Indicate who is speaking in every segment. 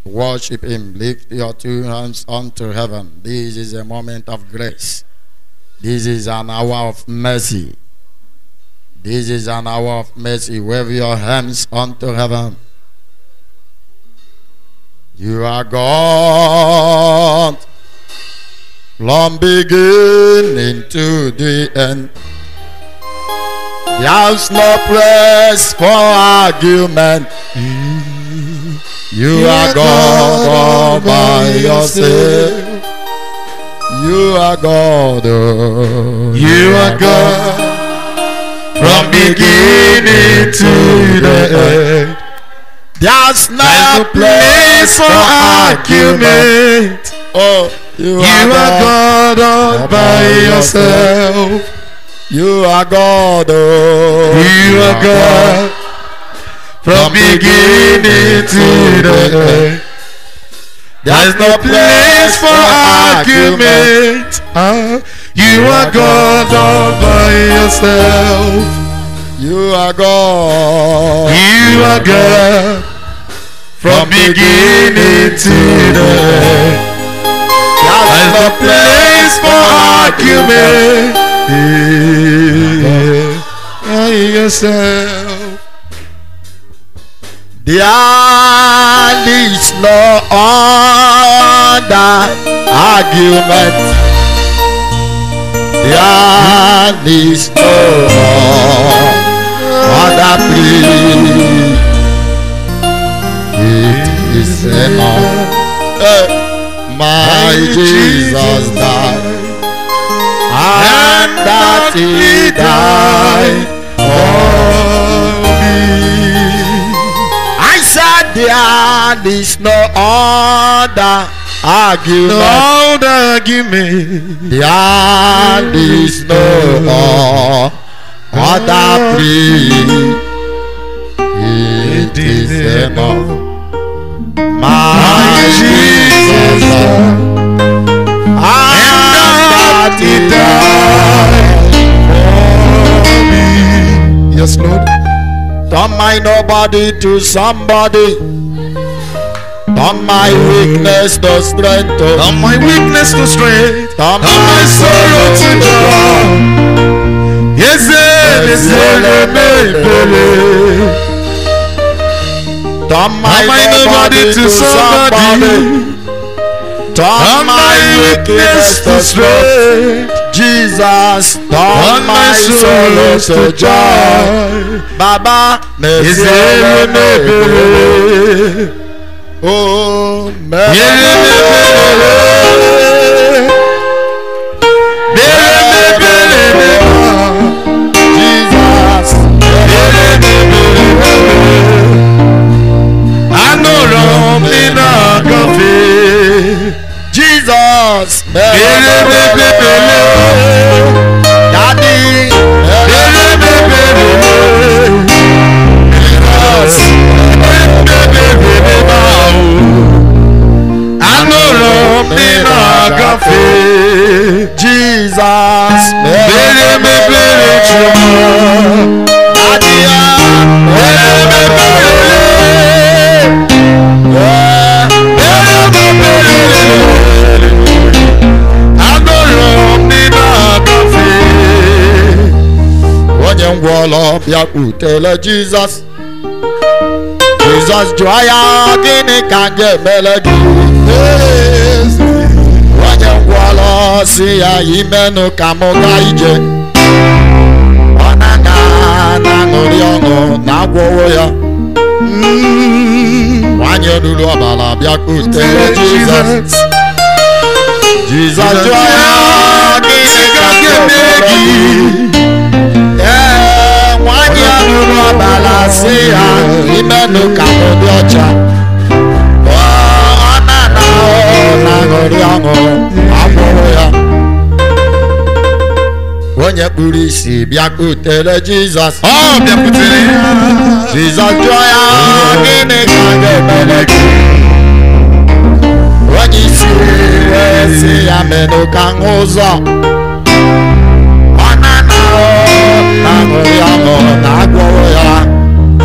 Speaker 1: Worship him. Lift your two hands unto heaven. This is a moment of grace. This is an hour of mercy. This is an hour of mercy. Wave your hands unto heaven. You are God from beginning to the end. There's no place for argument. You are God all by yourself. You are God.
Speaker 2: You are God from beginning to the end.
Speaker 1: There's no
Speaker 2: place for argument.
Speaker 1: Oh,
Speaker 2: you are God all by yourself.
Speaker 1: You are God.
Speaker 2: You are God from beginning to the end. There's no place for argument. You are God all by yourself.
Speaker 1: You are God.
Speaker 2: You are God from beginning to the end. There's no place for argument. By yourself.
Speaker 1: There is no other argument. There is no other plea. It is enough. My Jesus died, and that he died for me. I said there is no other argument.
Speaker 2: No argument.
Speaker 1: There is no other plea. It is enough. My Jesus died, and that he died for me.
Speaker 2: Yes, Lord.
Speaker 1: Turn my nobody to somebody. Turn my weakness to strength.
Speaker 2: Turn my weakness to strength.
Speaker 1: Turn
Speaker 2: my sorrow to joy. Yes,
Speaker 1: turn my nobody to somebody. Turn my weakness to strength. Jesus, turn my sorrow to joy. Baba, oh, Jesus,
Speaker 2: I know wrong in a coffee.
Speaker 1: Jesus, Daddy,
Speaker 2: I know wrong in a coffee.
Speaker 1: Jesus, tell Jesus, Jesus joya gini kanje melody. Wanye ngwalo si ya imenu kamoga ije. Wananga na ngoriongo na gwowo ya. Wanye lulu abala biaku tell Jesus, Jesus joya gini kanje melody. Balasia, imenu kamodi ocha. Ona na ngoriango, aboya. Wonye purisi biakutele Jesus.
Speaker 2: Oh, biakutele.
Speaker 1: Jesus joya gini kage meleki. Wonye si amenu kangoza.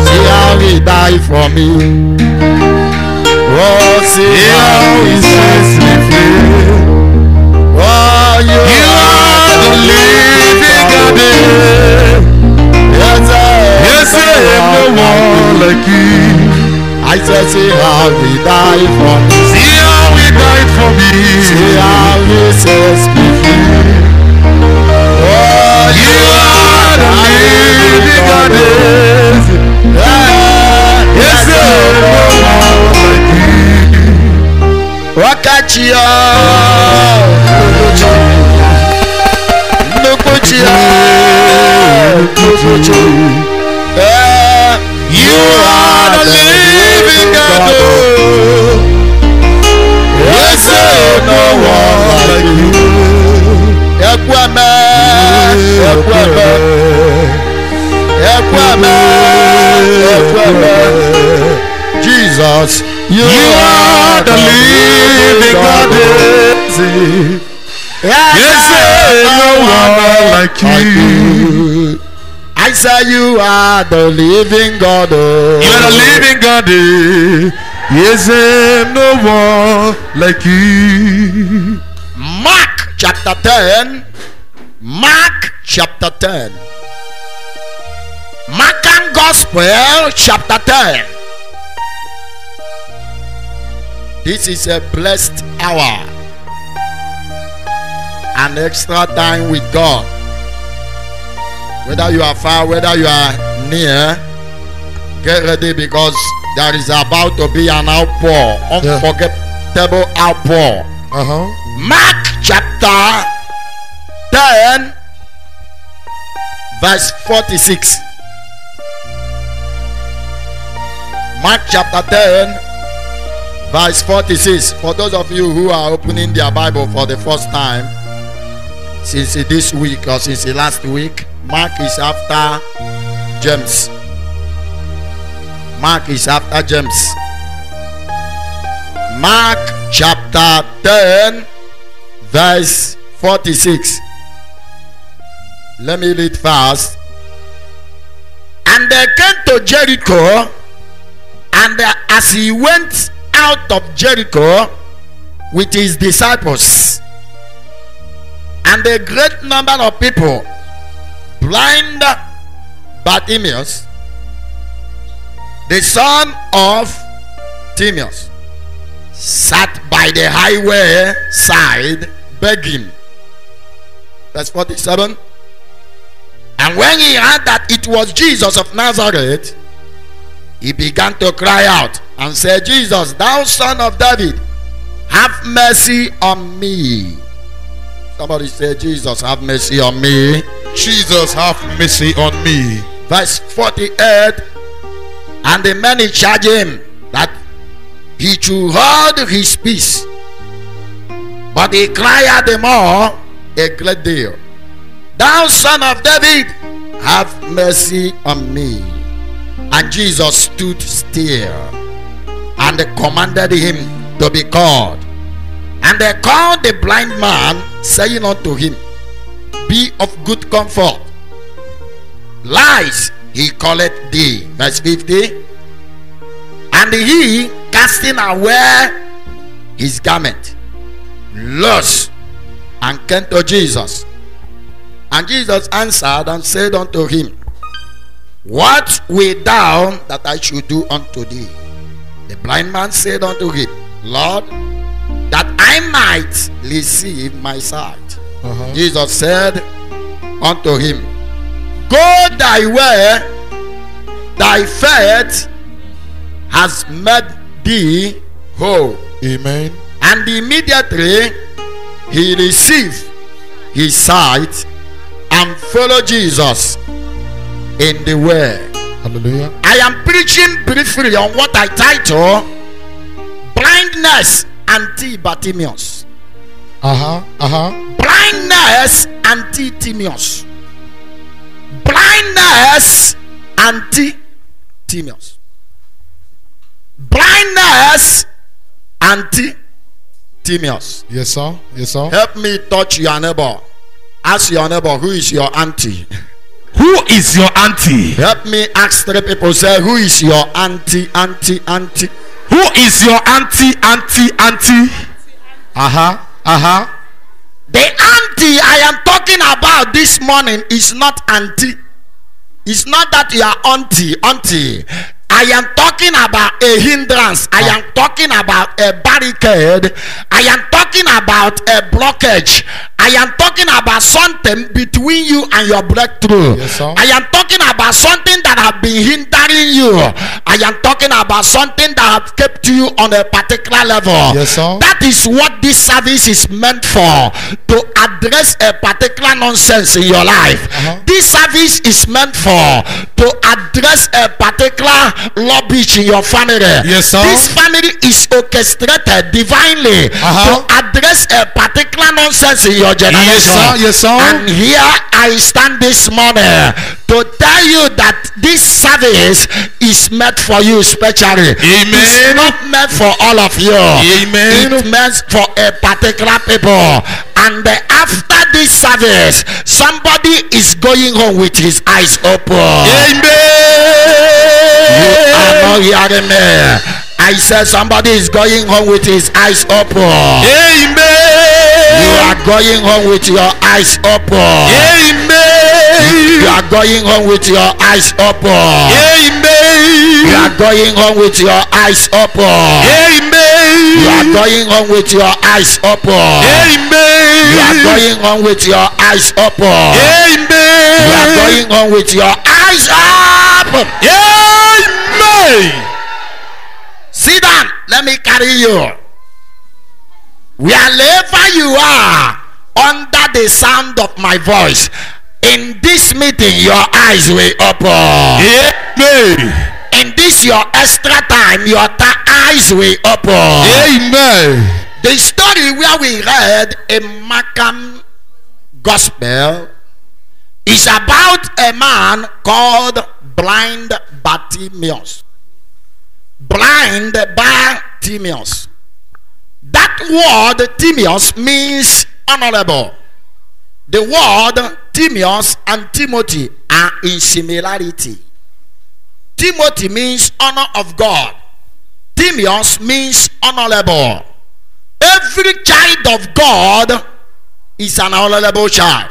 Speaker 1: See how he died for me. Oh, see how he sets me free. Oh, you are the living God. Yes, no one like you. I said, see how he died for me.
Speaker 2: See how he died for me.
Speaker 1: See how he sets me free. Oh,
Speaker 2: You are the living God. Yes, no one like you.
Speaker 1: Wakachia, Nukuchia,
Speaker 2: You are the living God.
Speaker 1: Yes, no one like you. Ekweme, Ekweme, Ekweme, Ekweme. Jesus,
Speaker 2: You are the living God. Yes, no one like you.
Speaker 1: I say you are the living God.
Speaker 2: You are the living God. Yes, no one like you.
Speaker 1: Mark chapter 10. Mark chapter 10. Markan Gospel chapter 10. This is a blessed hour. An extra time with God. Whether you are far, whether you are near, get ready because there is about to be an outpour. Unforgettable outpour. Mark chapter 10 verse 46. Mark chapter 10 verse 46. For those of you who are opening their Bible for the first time since this week or since last week, Mark is after James. Mark is after James. Mark chapter 10 verse 46. Let me read fast. And they came to Jericho, and as he went out of Jericho with his disciples and a great number of people, blind Bartimaeus, the son of Timaeus, sat by the highway side begging. Verse 47. And when he heard that it was Jesus of Nazareth, he began to cry out and said, Jesus, thou son of David, have mercy on me. Somebody say, Jesus, have mercy on me.
Speaker 2: Jesus, have mercy on me.
Speaker 1: Verse 48. And the many charged him that he should hold his peace. But he cried the more a great deal, thou son of David, have mercy on me. And Jesus stood still, and they commanded him to be called. And they called the blind man, saying unto him, be of good comfort, rise, he calleth thee. Verse 50. And he, casting away his garment, rose and came to Jesus. And Jesus answered and said unto him, what wilt thou that I should do unto thee? The blind man said unto him, Lord, that I might receive my sight. Jesus said unto him, go thy way, thy faith has made thee whole.
Speaker 2: Amen.
Speaker 1: And immediately he received his sight and followed Jesus in the way.
Speaker 2: Hallelujah.
Speaker 1: I am preaching briefly on what I title blindness anti-Bartimaeus. Blindness anti-Timaeus. Blindness anti-Timaeus. Blindness anti-Timaeus.
Speaker 2: Yes, sir. Yes, sir.
Speaker 1: Help me touch your neighbor. Ask your neighbor, who is your auntie?
Speaker 2: Who is your auntie?
Speaker 1: Help me ask 3 people. Say, who is your auntie? Auntie.
Speaker 2: Who Who is your auntie?
Speaker 1: The auntie I am talking about this morning is not auntie. It's not that you are auntie. I am talking about a hindrance. I am talking about a barricade. I am talking about a blockage. I am talking about something between you and your breakthrough.
Speaker 2: Yes, sir.
Speaker 1: I am talking about something that have been hindering you. I am talking about something that have kept you on a particular level.
Speaker 2: Yes, sir.
Speaker 1: That is what this service is meant for, to address a particular nonsense in your life. This service is meant for to address a particular rubbish in your family.
Speaker 2: Yes, sir.
Speaker 1: This family is orchestrated divinely to address a particular nonsense in your generation.
Speaker 2: Yes, sir.
Speaker 1: And here I stand this morning to tell you that this service is meant for you specially.
Speaker 2: Amen.
Speaker 1: It's not meant for all of you.
Speaker 2: Amen.
Speaker 1: It's meant for a particular people. And after this service, somebody is going home with his eyes open.
Speaker 2: Amen.
Speaker 1: You are not hearing me. I said somebody is going home with his eyes open.
Speaker 2: Amen.
Speaker 1: You are going home with your eyes open.
Speaker 2: Amen.
Speaker 1: You are going home with your eyes open.
Speaker 2: Amen.
Speaker 1: You are going home with your eyes open.
Speaker 2: Amen.
Speaker 1: You are going home with your eyes open.
Speaker 2: Amen.
Speaker 1: You are going home with your eyes open.
Speaker 2: Amen.
Speaker 1: You are going home with your eyes open.
Speaker 2: Amen.
Speaker 1: Sit down. Let me carry you. Wherever you are, under the sound of my voice, in this meeting, your eyes will open.
Speaker 2: Amen.
Speaker 1: In this your extra time, your eyes will open.
Speaker 2: Amen.
Speaker 1: The story where we read in Markan Gospel is about a man called blind Bartimaeus. Blind Bartimaeus. That word Timaeus means honorable. The word Timaeus and Timothy are in similarity. Timothy means honor of God. Timaeus means honorable. Every child of God is an honorable child.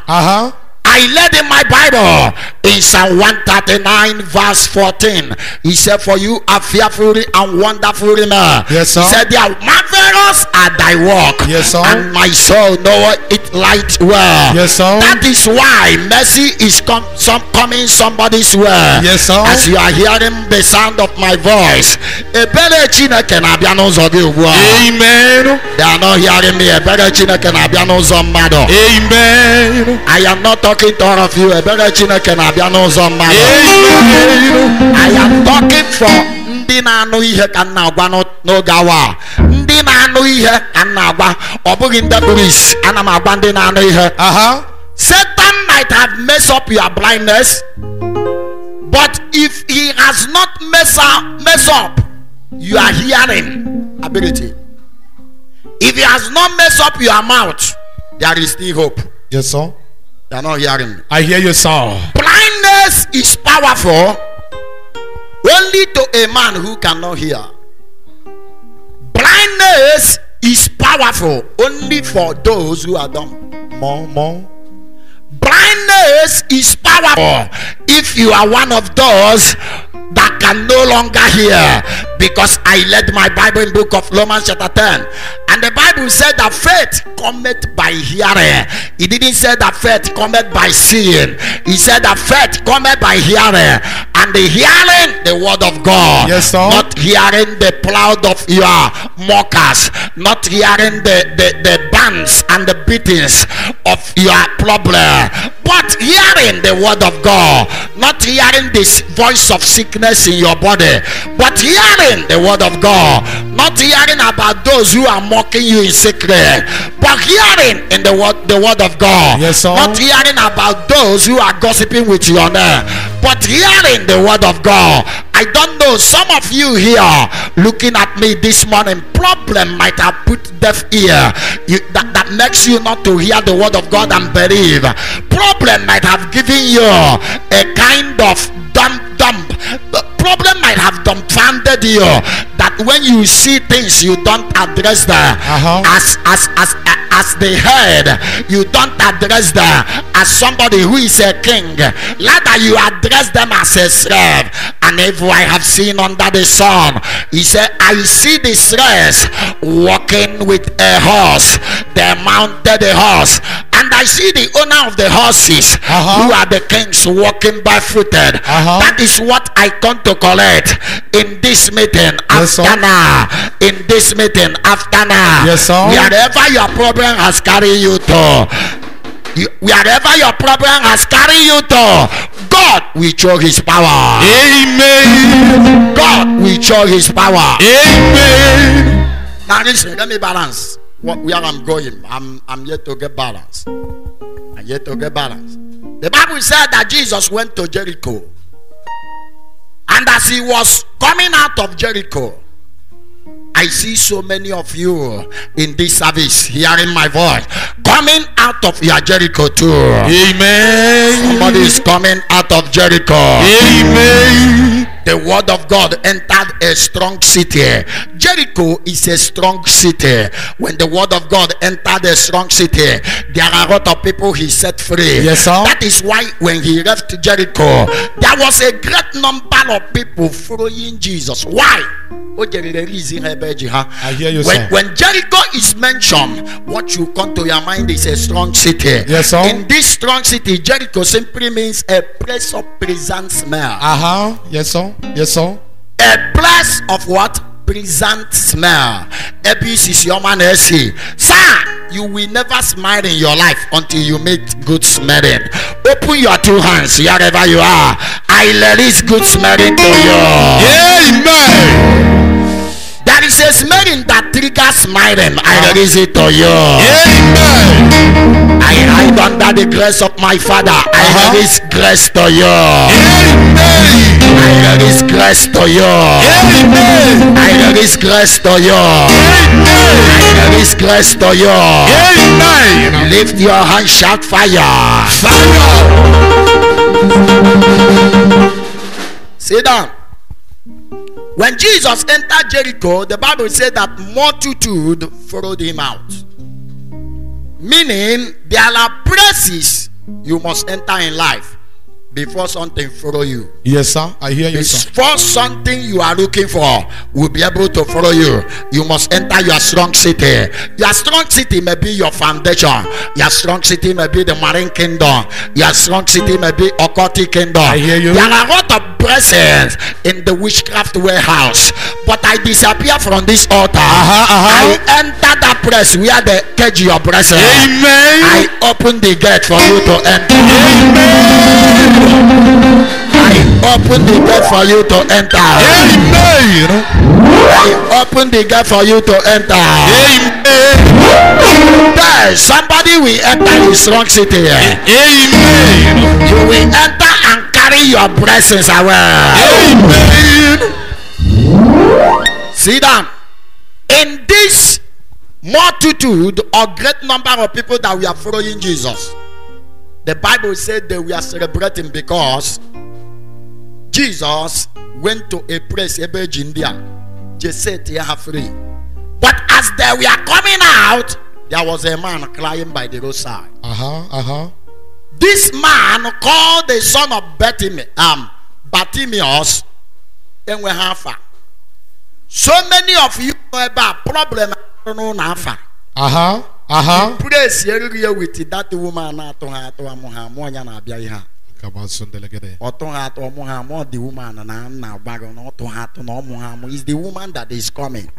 Speaker 1: I read in my Bible in Psalm 139 verse 14. He said, for you are fearfully and wonderfully made.
Speaker 2: Yes, sir.
Speaker 1: He said, they are marvelous are thy work.
Speaker 2: Yes, sir.
Speaker 1: And my soul knoweth it right well.
Speaker 2: Yes, sir.
Speaker 1: That is why mercy is coming somebody's way.
Speaker 2: Yes, sir.
Speaker 1: As you are hearing the sound of my voice.
Speaker 2: Amen.
Speaker 1: They are not hearing me.
Speaker 2: Amen.
Speaker 1: I am not talking to all of you. I am talking for ndị na-anụ ihe ka nna agwa n'oge awa. Ndị na-anụ ihe ka nna agwa. Ọ bụghị ndị buris. Ana m agwa ndị na-anụ ihe. Satan might have messed up your blindness, but if he has not messed up your hearing ability, if he has not messed up your mouth, there is still hope.
Speaker 2: Yes, sir.
Speaker 1: They are not hearing me.
Speaker 2: I hear you, sir.
Speaker 1: Blindness is powerful only to a man who cannot hear. Blindness is powerful only for those who are dumb.
Speaker 2: More.
Speaker 1: Blindness is powerful if you are one of those that can no longer hear. Because I read my Bible in book of Romans chapter 10, and the Bible said that faith cometh by hearing. It didn't say that faith cometh by seeing. He said that faith cometh by hearing, and the hearing the word of God.
Speaker 2: Yes, sir.
Speaker 1: Not hearing the cloud of your mockers, not hearing the bands and the beatings of your problem, but hearing the word of God. Not hearing this voice of sickness in your body, but hearing the word of God. Not hearing about those who are mocking you in secret, but hearing in the word of God.
Speaker 2: Yes, sir.
Speaker 1: Not hearing about those who are gossiping with your name, but hearing the word of God. I don't know, some of you here looking at me this morning, problem might have put deaf ear that makes you not to hear the word of God and believe. Problem might have given you a kind of dumb. The problem might have dumbfounded you that when you see things, you don't address them as the head. You don't address them as somebody who is a king. Rather, you address them as a slave. And if I have seen under the sun, he said, I see the slaves walking with a horse. They mounted a horse. And I see the owner of the horses, who are the kings, walking barefooted. That is what I come to collect in this meeting after now. In this meeting after now.
Speaker 2: Yes, sir.
Speaker 1: Wherever your problem has carried you to, wherever your problem has carried you to, God will show his power.
Speaker 2: Amen.
Speaker 1: God will show his power.
Speaker 2: Amen.
Speaker 1: Now listen, let me balance where I'm going. I'm yet to get balance. I'm yet to get balance. The Bible said that Jesus went to Jericho, and as he was coming out of Jericho, I see so many of you in this service hearing my voice, coming out of your Jericho too.
Speaker 2: Amen.
Speaker 1: Somebody is coming out of Jericho.
Speaker 2: Amen.
Speaker 1: The word of God entered a strong city. Jericho is a strong city. When the word of God entered a strong city, there are a lot of people he set free.
Speaker 2: Yes, sir.
Speaker 1: That is why when he left Jericho, there was a great number of people following Jesus. Why?
Speaker 2: I hear you, sir.
Speaker 1: When Jericho is mentioned, what you come to your mind is a strong city.
Speaker 2: Yes, sir.
Speaker 1: In this strong city, Jericho simply means a place of pleasant smell.
Speaker 2: Yes, sir. Yes, sir.
Speaker 1: A place of what? Pleasant smell. Sir, you will never smile in your life until you meet good smelling. Open your two hands wherever you are. I release good smelling to you.
Speaker 2: Amen.
Speaker 1: There is a smelling that triggers smiling. I release it to you.
Speaker 2: Amen.
Speaker 1: I hide under the grace of my Father. I release grace to you.
Speaker 2: Amen.
Speaker 1: I release grace to you.
Speaker 2: Amen.
Speaker 1: I release grace to you.
Speaker 2: Amen.
Speaker 1: I release grace to you.
Speaker 2: Amen.
Speaker 1: Lift your hand, shout fire.
Speaker 2: Fire.
Speaker 1: Sit down. When Jesus entered Jericho, the Bible said that multitude followed him out. Meaning, there are places you must enter in life before something follow you.
Speaker 2: Yes, sir. I hear you, sir.
Speaker 1: Before something you are looking for will be able to follow you, you must enter your strong city. Your strong city may be your foundation. Your strong city may be the marine kingdom. Your strong city may be occultic kingdom.
Speaker 2: I hear you.
Speaker 1: There are a lot of presence in the witchcraft warehouse, but I disappear from this altar. I enter that place where they cage your presence.
Speaker 2: Amen.
Speaker 1: I open the gate for you to enter.
Speaker 2: Amen.
Speaker 1: I open the gate for you to enter.
Speaker 2: Amen.
Speaker 1: I open the gate for you to enter.
Speaker 2: Amen.
Speaker 1: There, somebody will enter the strong city.
Speaker 2: Amen.
Speaker 1: You will enter and carry your blessings away.
Speaker 2: Amen.
Speaker 1: Sit down. In this multitude or great number of people that we are following Jesus, the Bible said they were celebrating because Jesus went to a place, India, free. But as they were coming out, there was a man crying by the roadside. This man called the son of Bartimaeus, and we have so many of you know about problem. Praise you with that woman the woman is the woman that is coming.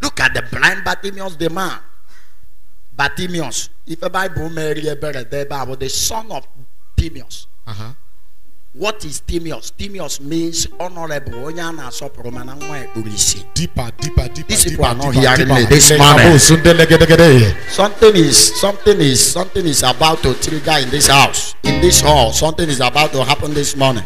Speaker 1: Look at the blind Bartimaeus, the man. Bartimaeus, if a Bible Mary the son of Timaeus. What is Timaeus? Timaeus means honorable.
Speaker 2: Deeper.
Speaker 1: These people are not hearing me this morning. Something is about to trigger in this house, in this hall. Something is about to happen this morning.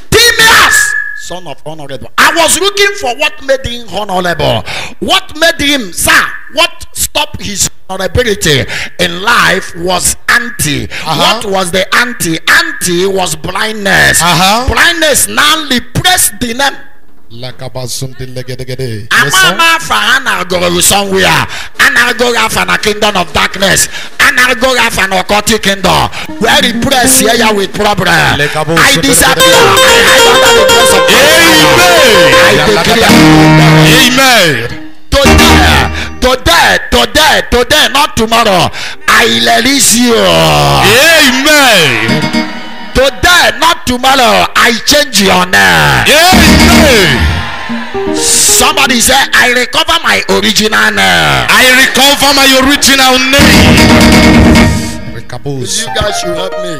Speaker 1: Timaeus, son of honorable. I was looking for what made him honorable. What made him, sir? What stop his honorability in life was anti. What was the anti? Anti was blindness. Blindness now repressed the name. Amama Fahana go somewhere, and I go have a kingdom of darkness, and I go have an occultic kingdom where he press here with problem. I disappear. I under the grace of God. I declare. Today, not tomorrow. I release you.
Speaker 2: Amen.
Speaker 1: Today, not tomorrow, I change your name.
Speaker 2: Amen.
Speaker 1: Somebody say, I recover my original name.
Speaker 2: I recover my original name.
Speaker 1: You guys should help me.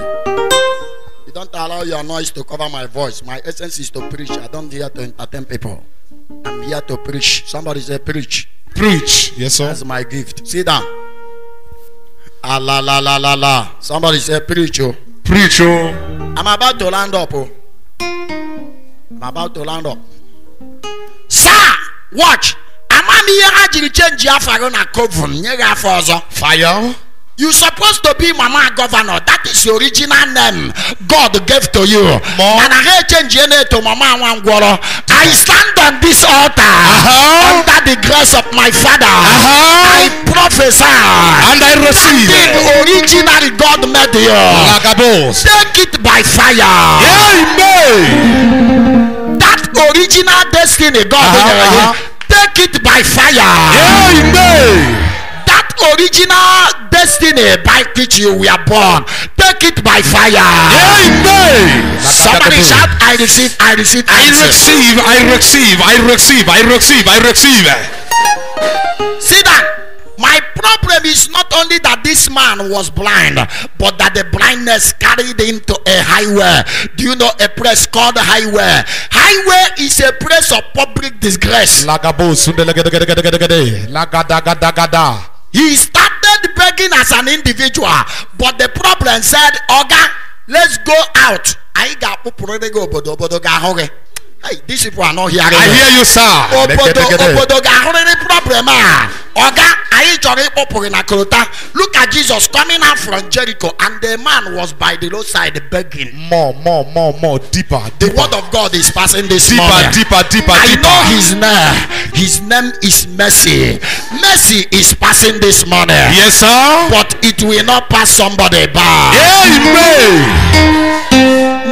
Speaker 1: You don't allow your noise to cover my voice. My essence is to preach. I don't here to entertain people. I'm here to preach. Somebody say, preach.
Speaker 2: Preach. Yes, sir.
Speaker 1: That's my gift. Sit down. La. Somebody say, preach. Oh.
Speaker 2: Preach. Oh.
Speaker 1: I'm about to land up. Oh. I'm about to land up. Sir, watch. I'm here to change your fire. You supposed to be Mama Governor. That is your original name God gave to you. And I change your name to Mama Wangworo. I stand on this altar under the grace of my Father. I prophesy
Speaker 2: and I receive
Speaker 1: the original God made you. Take it by fire.
Speaker 2: Amen.
Speaker 1: That original destiny God take it by fire.
Speaker 2: Amen.
Speaker 1: Original destiny by which you were born, take it by fire.
Speaker 2: Amen.
Speaker 1: Somebody shout, I receive.
Speaker 2: I receive.
Speaker 1: See that my problem is not only that this man was blind, but that the blindness carried him to a highway. Do you know a place called highway? Highway is a place of public disgrace. He started begging as an individual, but the problem said, Oga, let's go out. Hey, these people are not hearing.
Speaker 2: I hear you, sir.
Speaker 1: Look at Jesus coming out from Jericho, and the man was by the roadside begging.
Speaker 2: More, deeper.
Speaker 1: The word of God is passing this morning.
Speaker 2: Deeper.
Speaker 1: I know his name. His name is Mercy. Mercy is passing this morning.
Speaker 2: Yes, sir.
Speaker 1: But it will not pass somebody by.
Speaker 2: Amen.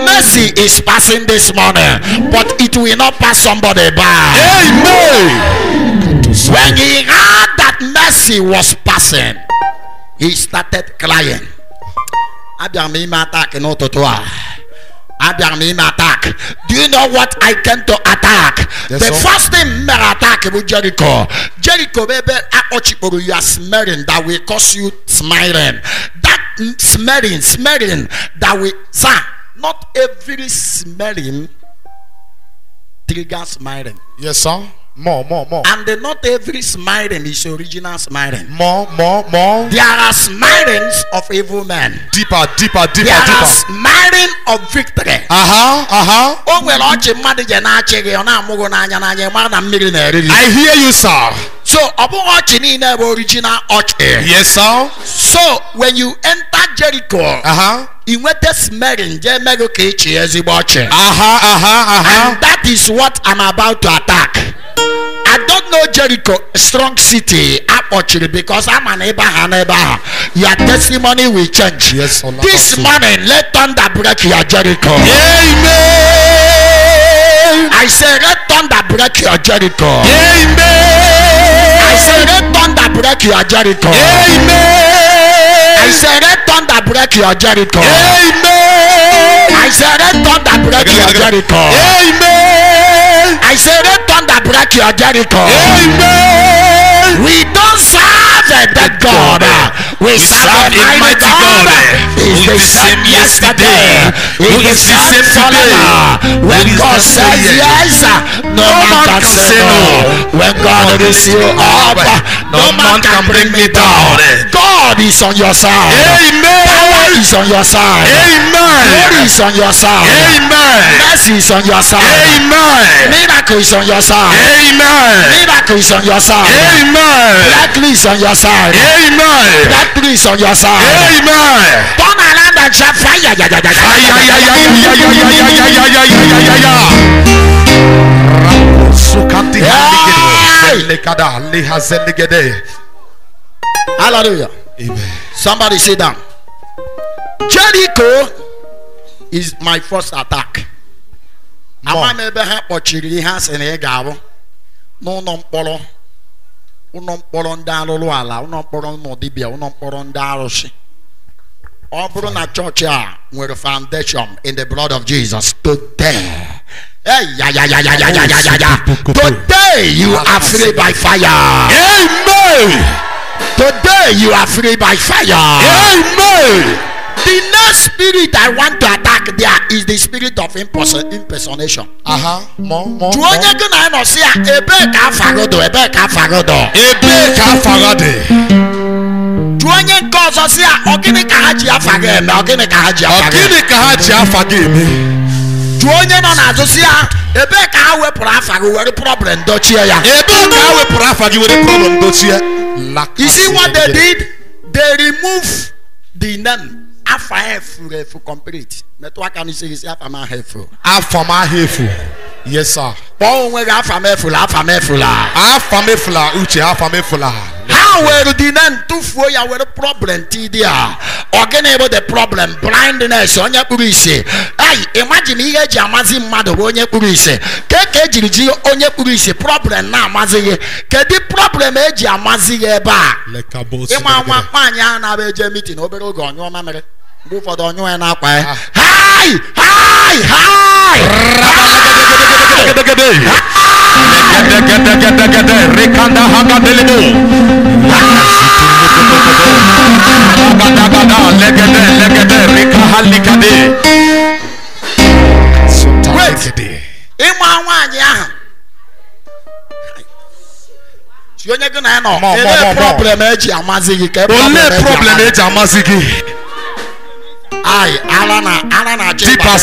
Speaker 1: Mercy is passing this morning, but it will not pass somebody by.
Speaker 2: Amen.
Speaker 1: When he heard that mercy was passing, he started crying. Attack. Do you know what I came to attack?
Speaker 2: Yes,
Speaker 1: the first thing I attack with Jericho. Jericho, baby, you are smelling that will cause you smiling. That smelling that will, sir. Not every smelling triggers smiling.
Speaker 2: Yes, sir. More.
Speaker 1: And not every smiling is original smiling.
Speaker 2: More.
Speaker 1: There are smilings of evil men.
Speaker 2: Deeper.
Speaker 1: There are smiling of victory. Oh well,
Speaker 2: I hear you, sir.
Speaker 1: So, original.
Speaker 2: Yes, sir.
Speaker 1: So, when you enter Jericho, you went to smelling, and that is what I'm about to attack. I don't know Jericho, a strong city, because I'm an Abraham. Your testimony will change.
Speaker 2: Yes,
Speaker 1: this morning, let thunder break your Jericho.
Speaker 2: Amen.
Speaker 1: I say, let thunder break your Jericho.
Speaker 2: Amen.
Speaker 1: I say, let thunder break your Jericho.
Speaker 2: Amen.
Speaker 1: I say, let thunder break your Jericho.
Speaker 2: Amen.
Speaker 1: I say, let thunder break your Jericho.
Speaker 2: Amen.
Speaker 1: I say, let thunder break your Jericho.
Speaker 2: Amen.
Speaker 1: We don't serve a dead God. We serve a mighty God. He's the same yesterday. He's the same forever. When God says yes, no man can say no. When God lifts you up,
Speaker 2: No man can bring me down.
Speaker 1: God is on your side.
Speaker 2: Amen.
Speaker 1: Power is on your side.
Speaker 2: Amen.
Speaker 1: Glory is on your side.
Speaker 2: Amen.
Speaker 1: Mercy is on your side.
Speaker 2: Amen.
Speaker 1: Miracle is on your side.
Speaker 2: Amen.
Speaker 1: Miracle is on your side.
Speaker 2: Amen.
Speaker 1: Breakthrough is on your side.
Speaker 2: Amen.
Speaker 1: Breakthrough is on your side.
Speaker 2: Amen.
Speaker 1: Turn around and shout fire. Hallelujah.
Speaker 2: Amen.
Speaker 1: Somebody sit down. Jericho is my first attack. Ama m ebe ha kpọchiri ihe asị na ị ga-abụ n'ụlọ mkpọrọ, ụlọ mkpọrọ ndị arụrụ ala, ụlọ mkpọrọ ụmụ dibịa, ụlọ mkpọrọ ndị arụsị. Ọ bụrụ na chọọchị a nwere foundation in the blood of Jesus, today, today you are free by fire.
Speaker 2: Amen.
Speaker 1: Today you are free by fire.
Speaker 2: Amen.
Speaker 1: The next spirit I want to attack there is the spirit of impersonation.
Speaker 2: More.
Speaker 1: To onye gị na nọ si ya ebe ka afagodo, ebe ka afagodo.
Speaker 2: Ebe ka afagade.
Speaker 1: To onye nke ọzọ si ya ogini ka ha ji afa gị eme, ogini ka ha ji afa gị.
Speaker 2: Ogini ka ha ji afa gị eme.
Speaker 1: To onye nọ n'azụ si ya ebe ka ha wepụrụ afa gị were problem dochie ya.
Speaker 2: Ebe ka ha wepụrụ afa gị were problem dochie.
Speaker 1: You see what they did? They removed the name. Afa hefu complete. Network can say afa ma hefu.
Speaker 2: Afa ma hefu. Yes sir.
Speaker 1: Paul we afa mefula, afa mefula.
Speaker 2: Afa mefula uche afa mefula.
Speaker 1: How were the name to for ya were problem tidia? Ogene about the problem blindness onye kpuru ise. Ai imagine ihe eji amazi mmadụ bụ onye kpuru ise. Keke ejiri ji onye kpuru ise problem na amazi ihe. Kedu problem eji amazi ihe ebe a? Ịma nwa nwanyị a na-aba eje meeting obere oge ọnyụọ mamịrị. Mgbe ụfọdụ ọnyụọ ya na-akwa ya. Hai! Hai! Hai!
Speaker 2: Rekanda hagadelebo. Legede rekahalikade.
Speaker 1: Wait. Ịma nwaanyị ahụ. Si onye gị na ya nọ. Ele problem eji amazi gị ka
Speaker 2: problem eji amazi gị.
Speaker 1: Ai, alana
Speaker 2: deeper.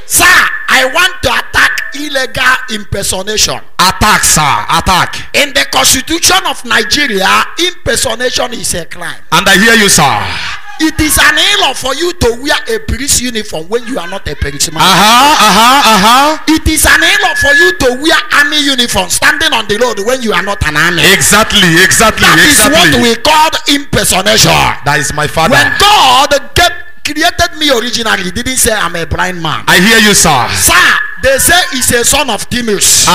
Speaker 1: Sir, I want to attack illegal impersonation.
Speaker 2: Attack, sir. Attack.
Speaker 1: In the Constitution of Nigeria, impersonation is a crime.
Speaker 2: And I hear you, sir.
Speaker 1: It is an error for you to wear a police uniform when you are not a policeman. It is an error for you to wear army uniform standing on the road when you are not an army.
Speaker 2: Exactly.
Speaker 1: That is what we call impersonation.
Speaker 2: That is my father.
Speaker 1: When God created me originally, he didn't say I'm a blind man.
Speaker 2: I hear you, sir.
Speaker 1: Sir, they say he's a son of Timaeus.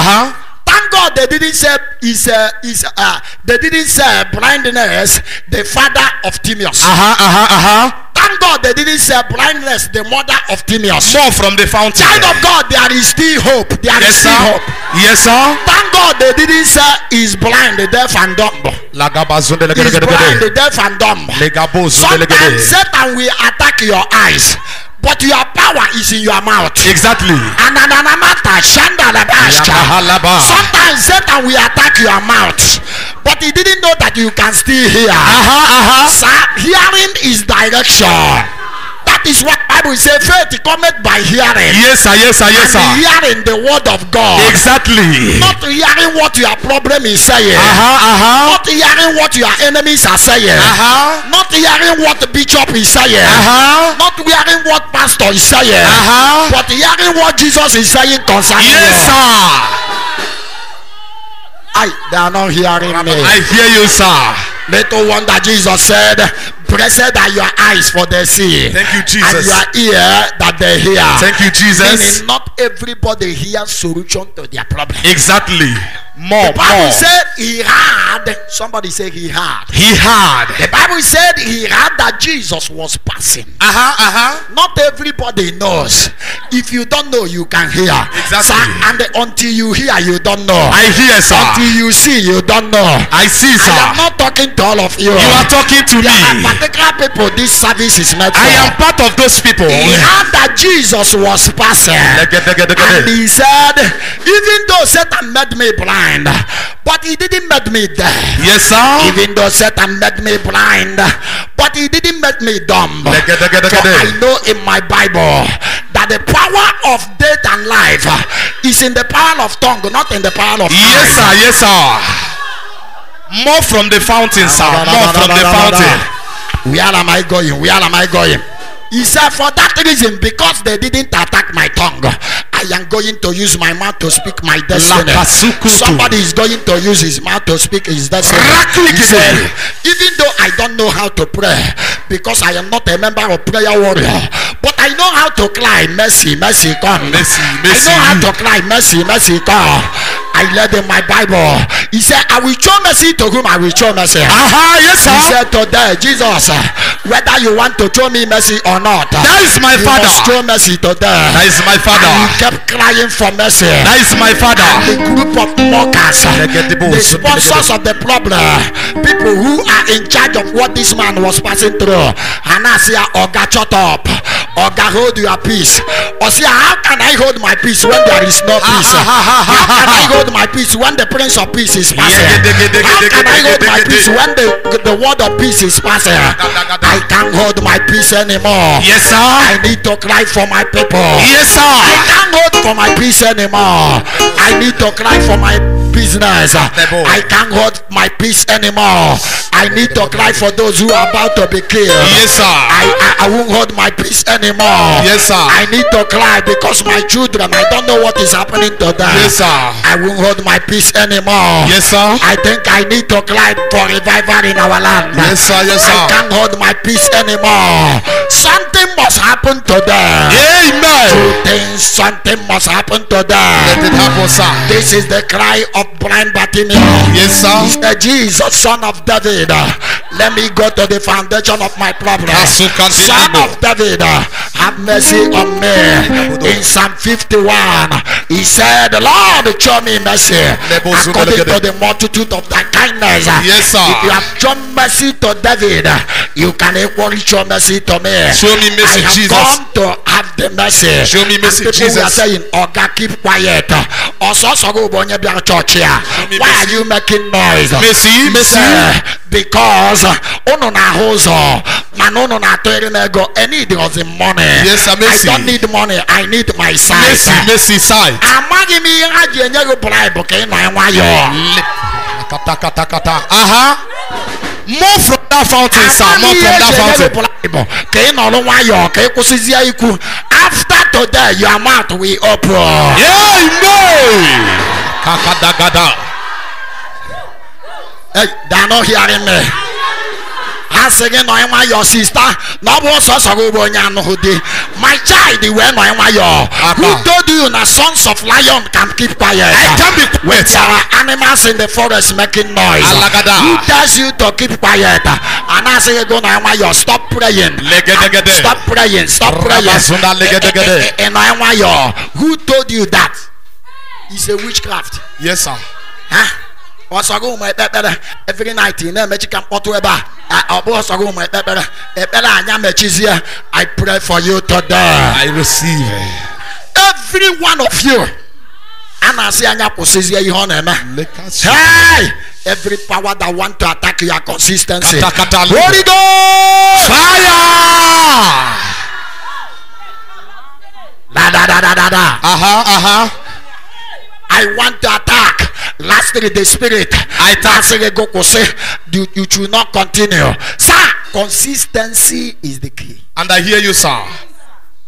Speaker 1: Thank God they didn't say they didn't say blindness the father of Timaeus. Thank God they didn't say blindness the mother of Timaeus.
Speaker 2: More from the fountain.
Speaker 1: Child of God, there is still hope. There is still hope.
Speaker 2: Yes, sir.
Speaker 1: Thank God they didn't say he's blind, the deaf and dumb. He's blind, the deaf and dumb. Sometimes Satan will attack your eyes, but your power is in your mouth.
Speaker 2: Exactly.
Speaker 1: Sometimes Satan will attack your mouth, but he didn't know that you can still hear. Sir, hearing is direction. That is what Bible says. Faith cometh by hearing.
Speaker 2: Yes, sir.
Speaker 1: Hearing the word of God.
Speaker 2: Exactly.
Speaker 1: Not hearing what your problem is saying. Not hearing what your enemies are saying. Not hearing what the bishop is saying. Not hearing what pastor is saying. But hearing what Jesus is saying concerning you.
Speaker 2: Yes, sir.
Speaker 1: They are not hearing me.
Speaker 2: I hear you, sir.
Speaker 1: Little wonder Jesus said, blessed are your eyes for they see.
Speaker 2: Thank you, Jesus.
Speaker 1: And your ear that they hear.
Speaker 2: Thank you, Jesus.
Speaker 1: Meaning not everybody hears solution to their problem.
Speaker 2: Exactly.
Speaker 1: The Bible said he had. Somebody say he had.
Speaker 2: He had.
Speaker 1: The Bible said he had that Jesus was passing. Not everybody knows. If you don't know, you can hear.
Speaker 2: Exactly.
Speaker 1: Sir, and until you hear, you don't know.
Speaker 2: I hear, sir.
Speaker 1: Until you see, you don't know.
Speaker 2: I see, sir.
Speaker 1: I am not talking to all of you.
Speaker 2: You are talking to me.
Speaker 1: There are particular people this service is meant for.
Speaker 2: I am part of those people.
Speaker 1: He had that Jesus was passing. And he said, even though Satan made me blind, but he didn't make me deaf.
Speaker 2: Yes, sir.
Speaker 1: Even though Satan made me blind, but he didn't make me dumb. For I know in my Bible that the power of death and life is in the power of tongue, not in the power of
Speaker 2: yes,
Speaker 1: eyes.
Speaker 2: sir. Yes, sir. More from the fountain, sir. More from the fountain.
Speaker 1: Where am I going? Where am I going? He said, for that reason, because they didn't attack my tongue, I am going to use my mouth to speak my destiny. Somebody is going to use his mouth to speak his destiny. He said, even though I don't know how to pray, because I am not a member of Prayer Warrior, but I know how to cry, mercy, mercy, come.
Speaker 2: Mercy,
Speaker 1: I know how to cry, mercy, mercy, come. I read in my Bible. He said, I will show mercy to whom I will show mercy.
Speaker 2: Yes, sir.
Speaker 1: He said today, Jesus, whether you want to show me mercy or not,
Speaker 2: that is my Father.
Speaker 1: Show mercy today.
Speaker 2: That is my Father.
Speaker 1: And he kept crying for mercy.
Speaker 2: That is my Father.
Speaker 1: And the group of mockers, the sponsors of the problem, people who are in charge of what this man was passing through, and I say, Oga, shut up. Oga, hold your peace. Or say, how can I hold my peace when there is no peace? How can I hold my peace when the Prince of Peace is passing? How can I hold my peace when the word of peace is passing? I can't hold my peace anymore.
Speaker 2: Yes, sir.
Speaker 1: I need to cry for my people.
Speaker 2: Yes, sir.
Speaker 1: I can't hold for my peace anymore. I need to cry for my business. I can't hold my peace anymore. I need to cry for those who are about to be killed.
Speaker 2: Yes, sir.
Speaker 1: I won't hold my peace anymore.
Speaker 2: Yes, sir.
Speaker 1: I need to cry because my children, I don't know what is happening to them.
Speaker 2: Yes, sir.
Speaker 1: I won't hold my peace anymore.
Speaker 2: Yes, sir.
Speaker 1: I think I need to cry for revival in our land.
Speaker 2: Yes, sir. Yes, sir.
Speaker 1: I can't hold my peace anymore. Something must happen to them.
Speaker 2: Amen.
Speaker 1: Two things, something must happen to them.
Speaker 2: Let it happen, sir.
Speaker 1: This is the cry of blind Bartimaeus.
Speaker 2: Yes, sir.
Speaker 1: He said, Jesus, son of David, let me go to the foundation of my problem. Son of David, have mercy on me. In Psalm 51, he said, Lord, show me mercy according to the multitude of thy kindness.
Speaker 2: Yes, sir.
Speaker 1: If you have shown mercy to David, you can equally show mercy to me.
Speaker 2: Show me mercy,
Speaker 1: I have
Speaker 2: Jesus.
Speaker 1: come to have the mercy.
Speaker 2: Show me mercy,
Speaker 1: and people
Speaker 2: Jesus.
Speaker 1: are saying, Oga, keep quiet. Why are you making noise?
Speaker 2: Mercy, mercy.
Speaker 1: Because ono na hozo man ono na ego any of the money.
Speaker 2: Yes, sir, mercy.
Speaker 1: I don't need money, I need my sight.
Speaker 2: Mercy, mercy, sight.
Speaker 1: Amagi mi aje nyego bribe ke no enwayo.
Speaker 2: Kata kata kata. More from that fountain, sir. More from that fountain.
Speaker 1: Ke no lo wayo ke kusizia iku. After today your mouth will open.
Speaker 2: Amen. Kakadagada.
Speaker 1: Hey, they're not hearing me. I say, no, I'm your sister. No, my child, who told you that sons of lion can keep quiet?
Speaker 2: I can't be quiet.
Speaker 1: There are animals in the forest making noise. Who tells you to keep quiet? And I say, go now, stop praying. Stop praying. Stop praying. And who told you that? It's a witchcraft.
Speaker 2: Yes, sir.
Speaker 1: Huh? Every night in Mexican Potueba, I pray for you today.
Speaker 2: I receive
Speaker 1: every one of you. Hey, every power that want to attack your consistency, Holy Ghost fire. I want to attack. Lastly, the spirit. I say you should not continue. Sir, consistency is the key.
Speaker 2: And I hear you, sir.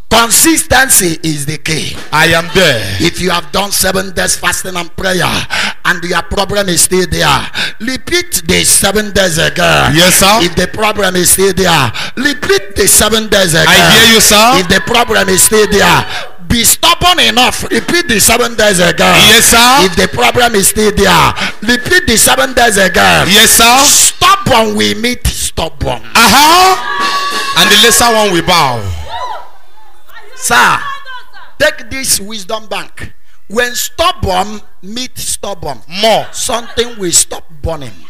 Speaker 1: Consistency is the key.
Speaker 2: I am there.
Speaker 1: If you have done 7 days fasting and prayer and your problem is still there, repeat the 7 days again.
Speaker 2: Yes, sir.
Speaker 1: If the problem is still there, repeat the 7 days again.
Speaker 2: I hear you, sir.
Speaker 1: If the problem is still there, Be stubborn enough. Repeat the 7 days again.
Speaker 2: Yes, sir.
Speaker 1: If the problem is still there, repeat the 7 days again.
Speaker 2: Yes, sir.
Speaker 1: Stubborn we meet stubborn.
Speaker 2: And the lesser one will bow.
Speaker 1: Sir, take this wisdom bank. When stubborn meet stubborn,
Speaker 2: More.
Speaker 1: something will stop burning.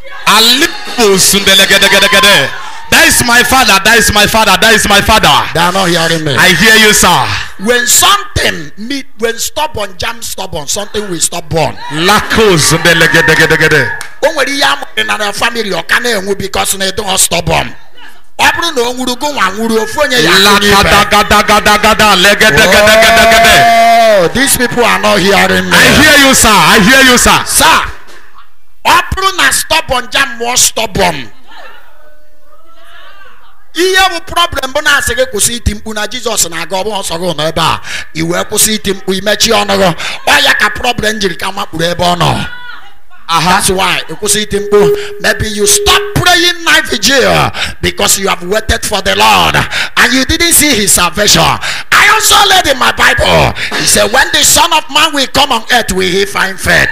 Speaker 2: That is my father. That is my father. That is my father.
Speaker 1: They are not hearing me.
Speaker 2: I hear you, sir.
Speaker 1: When something meet, when stubborn jam stubborn, something will stop burn. When we are in our family, or can they because they don't stubborn? Oh, these people are not hearing me.
Speaker 2: I hear you, sir. I hear you, sir.
Speaker 1: Sir, open a stubborn jam more stubborn. Ihe problem bụ na asị gị kwụsị iti mkpu na Jizọs na-aga ọbụ ọsọ gị nọ ebe a iwe kwụsị iti mkpu imechi ọnụ gị ọ ya ka problem jiri ka makpụrụ ebe ọ nọ. That's why maybe you stop praying night vigil because you have waited for the Lord and you didn't see his salvation. I also read in my Bible, he said when the Son of Man will come on earth will he find faith.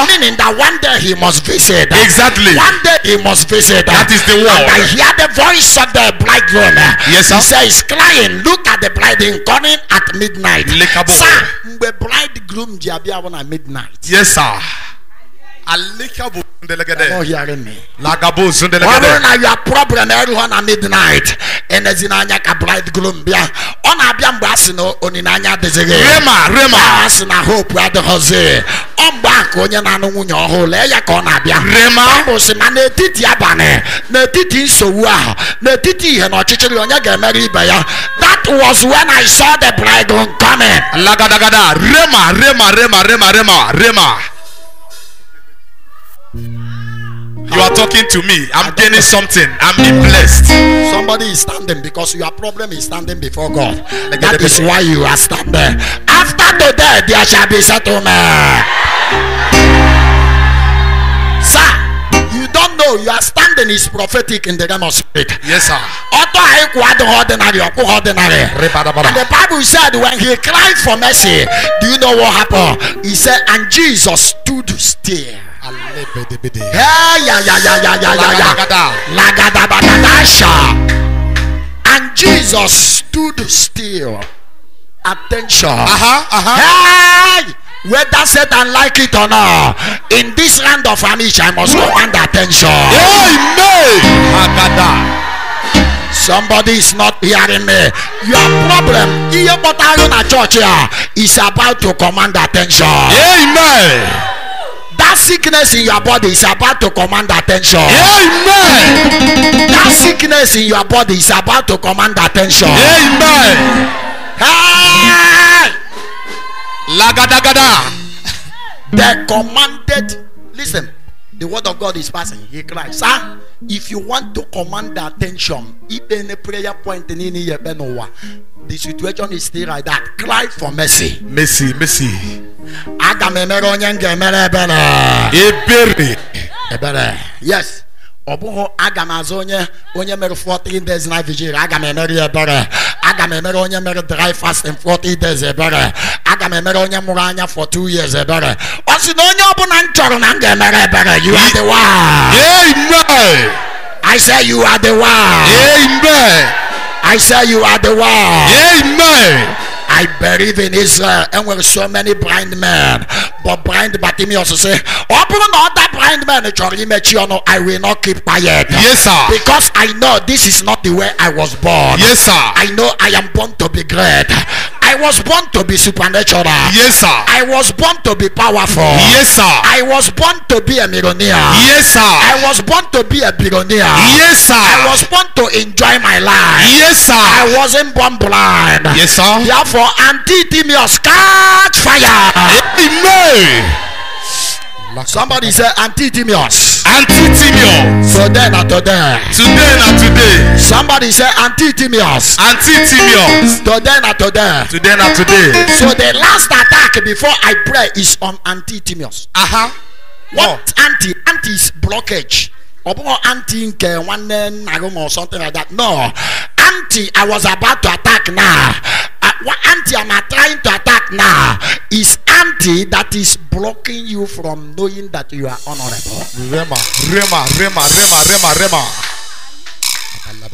Speaker 1: Meaning that one day he must visit.
Speaker 2: Exactly.
Speaker 1: One day he must visit.
Speaker 2: That is the word.
Speaker 1: And I hear the voice of the bridegroom.
Speaker 2: Yes, sir.
Speaker 1: He says crying, look at the bridegroom coming at midnight. Sir, the bridegroom at midnight.
Speaker 2: Yes, sir.
Speaker 1: Not hearing me.
Speaker 2: Your
Speaker 1: problem everyone at midnight. And as in Anya bridegroom bia on Abiam Bassino Oninanya Desire. Rema Asina hope we had the Jose. On back on your Nanuno hole, Yakona Bia. Rema was a Titi Abane, no Titi so wow, no Titi and Chichiri on your Mary Baya. That was when I saw the bridegroom coming.
Speaker 2: Lagadagada, Rema. You are talking to me. I'm gaining something. I'm being blessed.
Speaker 1: Somebody is standing because your problem is standing before God. That is why you are standing. After today, there shall be settlement. Sir, you don't know you are standing is prophetic in the realm of spirit.
Speaker 2: Yes, sir.
Speaker 1: And the Bible said when he cried for mercy, do you know what happened? He said, and Jesus stood still. And Jesus stood still. Attention. Hey, whether Satan like it or not, in this land of Amish, I must command attention.
Speaker 2: Amen.
Speaker 1: Somebody is not hearing me. Your problem, church here, is about to command attention.
Speaker 2: Amen.
Speaker 1: That sickness in your body is about to command attention.
Speaker 2: Amen.
Speaker 1: That sickness in your body is about to command attention.
Speaker 2: Amen.
Speaker 1: Hey!
Speaker 2: Lagadagada.
Speaker 1: They commanded. Listen, the word of God is passing. He cries, sir, if you want to command attention, even a prayer point in any the situation is still like that. Cry for mercy.
Speaker 2: Mercy.
Speaker 1: Yes. Obuho agamazonya onye mere 14 days night vigil agamemere ebere agamemere onye mere dry fasting 40 days ebere agamemere onye mụrụ anya for 2 years ebere osi na onye ọbụla nchọrọ na ngemere ebere. You are the one.
Speaker 2: Amen.
Speaker 1: I say you are the one.
Speaker 2: Amen.
Speaker 1: I say you are the one.
Speaker 2: Amen.
Speaker 1: I believe in Israel and with so many blind men, but blind Bartimaeus say, open other blind men, I will not keep quiet.
Speaker 2: Yes, sir.
Speaker 1: Because I know this is not the way I was born.
Speaker 2: Yes, sir.
Speaker 1: I know I am born to be great. I was born to be supernatural.
Speaker 2: Yes, sir.
Speaker 1: I was born to be powerful.
Speaker 2: Yes, sir.
Speaker 1: I was born to be a millionaire.
Speaker 2: Yes, sir.
Speaker 1: I was born to be a billionaire.
Speaker 2: Yes, sir.
Speaker 1: I was born to enjoy my life.
Speaker 2: Yes, sir.
Speaker 1: I wasn't born blind.
Speaker 2: Yes, sir.
Speaker 1: Therefore, Anti-Timaeus, catch fire.
Speaker 2: Amen.
Speaker 1: Somebody say Anti-Timaeus.
Speaker 2: Anti-Timaeus.
Speaker 1: Today not today.
Speaker 2: Today not today.
Speaker 1: Somebody say Anti-Timaeus.
Speaker 2: Anti-Timaeus.
Speaker 1: Today not today.
Speaker 2: Today not today.
Speaker 1: So the last attack before I pray is on Anti-Timaeus. What anti? Anti is blockage. Anti or something like that. No. Anti, I was about to attack now. what anti am I trying to attack now is anti that is blocking you from knowing that you are honorable.
Speaker 2: Rema.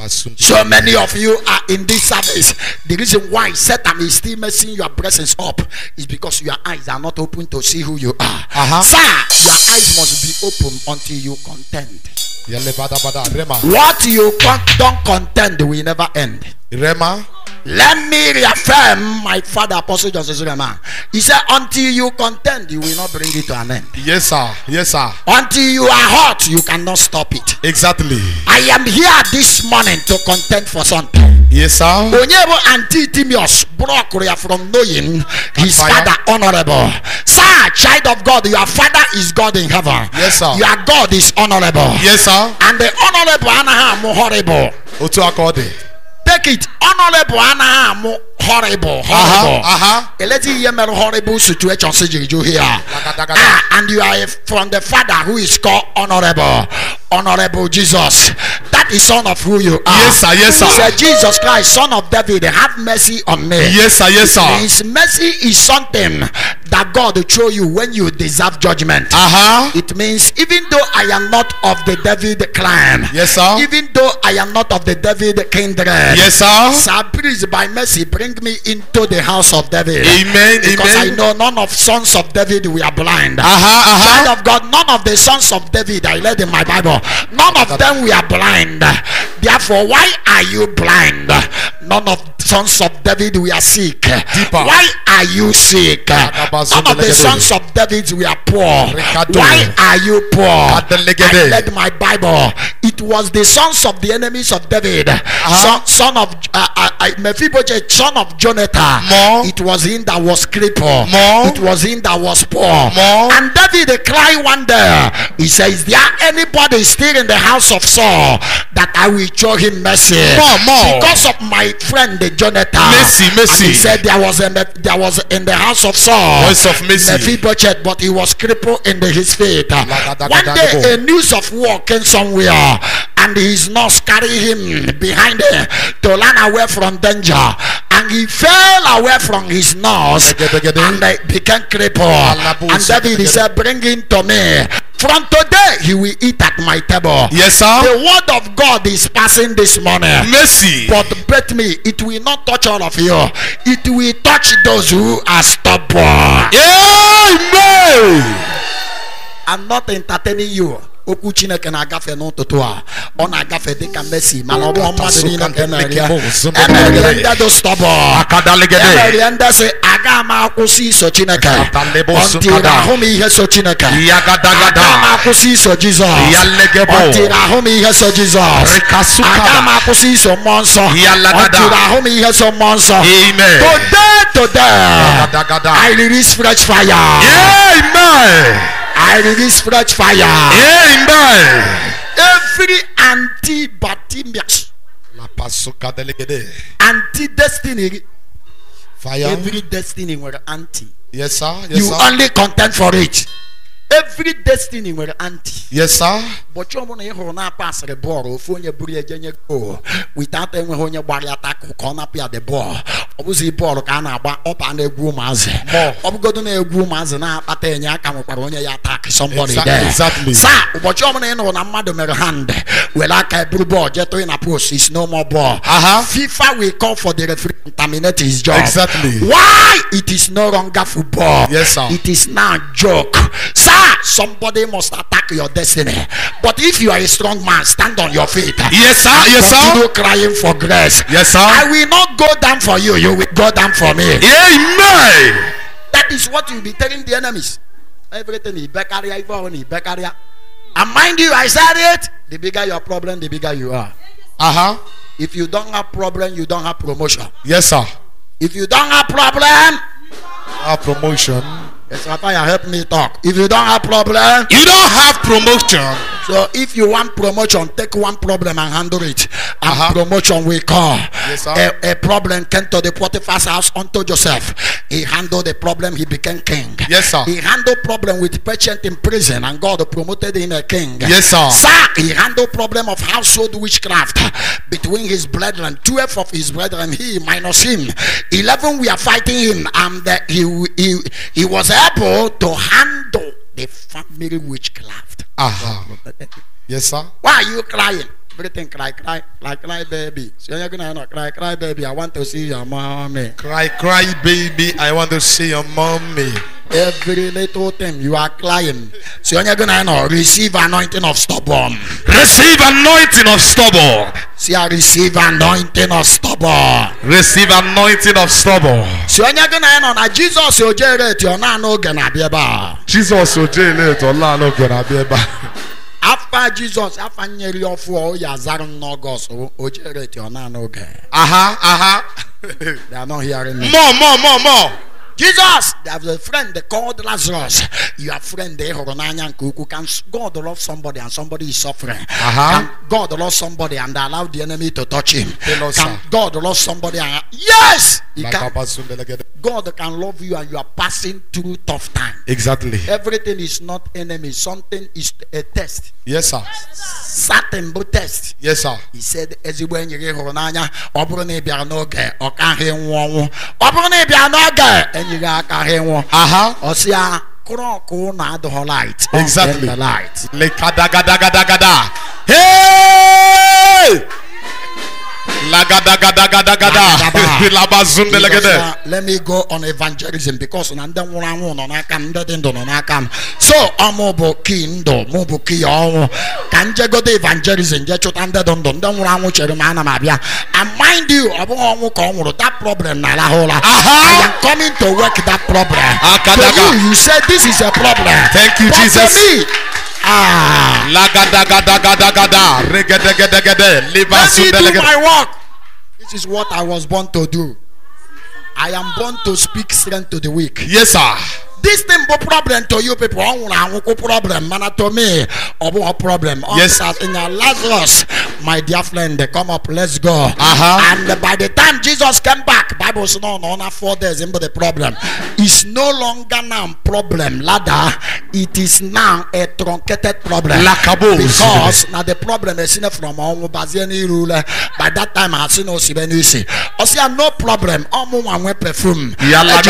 Speaker 1: So many of you are in this service. The reason why Satan is still messing your presence up is because your eyes are not open to see who you are. Sir, your eyes must be open until you contend. What you don't contend will never end.
Speaker 2: Rema.
Speaker 1: Let me reaffirm my father, Apostle Joseph Rema. He said, until you contend, you will not bring it to an end.
Speaker 2: Yes, sir. Yes, sir.
Speaker 1: Until you are hot, you cannot stop it.
Speaker 2: Exactly.
Speaker 1: I am here this morning to contend for something.
Speaker 2: Yes, sir.
Speaker 1: Onyebo Antitimius broke from knowing his father honorable. Sir, child of God, your father is God in heaven.
Speaker 2: Yes, sir.
Speaker 1: Your God is honorable.
Speaker 2: Yes, sir.
Speaker 1: And the honorable Anahamu horrible. Take it. Honorable Anahamu horrible. Let's see horrible situation here. And you are from the father who is called honorable Jesus. That is son of who you are.
Speaker 2: Yes, sir. Yes, sir.
Speaker 1: He said, Jesus Christ, son of David, have mercy on me.
Speaker 2: Yes, sir. Yes, sir.
Speaker 1: His mercy is something that God will show you when you deserve judgment. It means even though I am not of the David clan,
Speaker 2: yes, sir.
Speaker 1: Even though I am not of the David kindred,
Speaker 2: yes, sir.
Speaker 1: Sir, please by mercy bring me into the house of David.
Speaker 2: Amen.
Speaker 1: Because
Speaker 2: amen.
Speaker 1: I know none of sons of David we are blind. Child of God, none of the sons of David I read in my Bible, none of them we are blind. Therefore, why are you blind? None of sons of David we are sick.
Speaker 2: Deeper.
Speaker 1: Why are you sick? None of the sons of David we are poor. Why are you poor? I read my Bible. It was the sons of the enemies of David, son of Mephibosheth, son of Jonathan. It was him that was crippled. It was him that was poor. And David cried one day. He says, is there anybody still in the house of Saul that I will show him mercy? Because of my friend Jonathan.
Speaker 2: Mercy.
Speaker 1: And he said there was in the house of Saul
Speaker 2: voice of mercy.
Speaker 1: Mephibosheth, but he was crippled in his feet. One day a news of war came somewhere, and his nurse carried him behind to run away from danger, and he fell away from his nurse and became crippled. And David, he said, bring him to me. From today he will eat at my table.
Speaker 2: Yes, sir.
Speaker 1: The word of God is passing this morning.
Speaker 2: Mercy.
Speaker 1: But bet me, it will not touch all of you. It will touch those who are stubborn.
Speaker 2: Amen.
Speaker 1: I'm not entertaining you. Okwu Chineke na-agafe n'ụtụtụ a, ọ na-agafe dịka Messi, mana ọ bụ mmadụ niile nke na-eria. Emerie ndị dị stubborn. Emerie ndị sị aga m akwụsị iso Chineke until ahụ m ihe so Chineke. Aga m akwụsị iso Jizọs until ahụ m ihe so Jizọs. Aga m akwụsị iso mmụọ nsọ until ahụ m ihe so mmụọ nsọ. Today I release fresh fire.
Speaker 2: Amen.
Speaker 1: I release fresh fire.
Speaker 2: Amen.
Speaker 1: Every anti-Bartimaeus, anti-destiny,
Speaker 2: fire.
Speaker 1: Every destiny were anti.
Speaker 2: Yes, sir. Yes,
Speaker 1: you
Speaker 2: sir.
Speaker 1: only contend for it. Every destiny were anti.
Speaker 2: Yes, sir.
Speaker 1: But you want to na pass the ball. If you bring a gentle go without any when you body attack, corner up the ball. Obviously, ball can up and a groomers. Of God on a groomers and up at any account when you attack somebody there.
Speaker 2: Exactly.
Speaker 1: Sir, but you want to know a mother hand. Well, like a blue ball, jet in a post is no more ball. FIFA will call for the referee to terminate his job.
Speaker 2: Exactly.
Speaker 1: Why? It is no longer football.
Speaker 2: Yes, sir.
Speaker 1: It is now joke. Sir, somebody must attack your destiny. But if you are a strong man, stand on your feet.
Speaker 2: Yes, sir. Yes, sir.
Speaker 1: Continue crying for grace.
Speaker 2: Yes, sir.
Speaker 1: I will not go down for you. You will go down for me.
Speaker 2: Amen.
Speaker 1: That is what you'll be telling the enemies. Everything is back area, and mind you, I said it. The bigger your problem, the bigger you are. If you don't have problem, you don't have promotion.
Speaker 2: Yes, sir.
Speaker 1: If you don't have problem,
Speaker 2: promotion.
Speaker 1: Yes, Raphael, help me talk. If you don't have problem,
Speaker 2: you don't have promotion.
Speaker 1: So if you want promotion, take one problem and handle it. And promotion will come.
Speaker 2: Yes, sir.
Speaker 1: A problem came to the Potiphar's house unto Joseph. He handled the problem, he became king.
Speaker 2: Yes, sir.
Speaker 1: He handled problem with patient in prison and God promoted him a king.
Speaker 2: Yes, sir.
Speaker 1: Sir, he handled problem of household witchcraft between his brethren. 12 of his brethren, he minus him. 11 we are fighting him, and he was able to handle the family witchcraft.
Speaker 2: Yes, sir.
Speaker 1: Why are you crying? Everything cry, baby. So you're gonna cry, baby. I want to see your mommy.
Speaker 2: Cry, baby. I want to see your mommy.
Speaker 1: Every little thing you are crying. So you're gonna receive anointing of stubborn.
Speaker 2: Receive anointing of stubborn.
Speaker 1: See, I receive anointing of stubborn.
Speaker 2: Receive anointing of stubborn.
Speaker 1: So you're gonna know Jesus ojere ti ona no gana bieba.
Speaker 2: Jesus ojere ti ona no gana bieba.
Speaker 1: After Jesus, after nyeri ofu ya zaru nogos ojere ti ona no ge. They are not hearing me.
Speaker 2: More.
Speaker 1: Jesus, they have a friend they called Lazarus. Your friend they can God love somebody and somebody is suffering. Can God love somebody and allow the enemy to touch him? Can God love somebody and yes, he can. God can love you and you are passing through tough time.
Speaker 2: Exactly.
Speaker 1: Everything is not enemy. Something is a test.
Speaker 2: Yes, sir.
Speaker 1: Certain but test.
Speaker 2: Yes, sir.
Speaker 1: He said, as you when you get Horonanya, Obrone Bianoge, or Kahin Wong, Obrone Bianoge, and you got Kahin Wong. Osia, Kroko, not the whole light.
Speaker 2: Exactly.
Speaker 1: The light.
Speaker 2: Lekadagadagada. Hey!
Speaker 1: Let me go on evangelism because so amobo kindo mobo kiyo kanje go the evangelism je chotanda don chere mana mabia and mind you that problem na la hola. I am coming to work that problem. You said this is a problem.
Speaker 2: Thank you, Jesus.
Speaker 1: For me, let me do my work. This is what I was born to do. I am born to speak strength to the weak.
Speaker 2: Yes, sir.
Speaker 1: This thing no problem to you people. Problem, man, to me, problem.
Speaker 2: Yes.
Speaker 1: In Lazarus, my dear friend, they come up. Let's go.
Speaker 2: And
Speaker 1: by the time Jesus came back, Bible says no, 4 days into the problem. It's no longer now problem. Ladder, it is now a truncated problem. Because now the problem is seen from Baziani ruler. By that time, I see no Sibenusi. I see no problem. Perfume.
Speaker 2: Yes,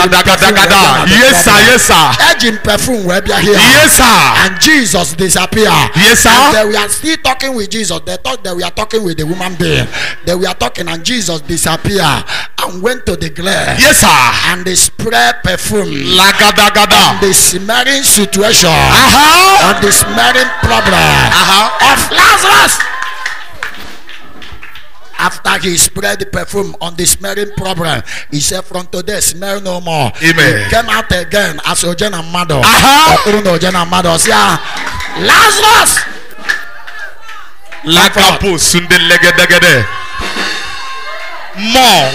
Speaker 2: sir. Yes, sir.
Speaker 1: Edging perfume where you here.
Speaker 2: Yes, sir.
Speaker 1: And Jesus disappear.
Speaker 2: Yes, sir.
Speaker 1: And we are still talking with Jesus. They thought that we are talking with the woman being. That we are talking and Jesus disappear and went to the glare.
Speaker 2: Yes, sir.
Speaker 1: And they spray perfume.
Speaker 2: Lagadagada.
Speaker 1: On the smearing situation. On the smearing problem. Of Lazarus. After he spread the perfume on the smearing problem, he said, from today, smell no more.
Speaker 2: Amen.
Speaker 1: He came out again as Ojen and Mado. Lazarus!
Speaker 2: Lakapo sunde legedegede. More.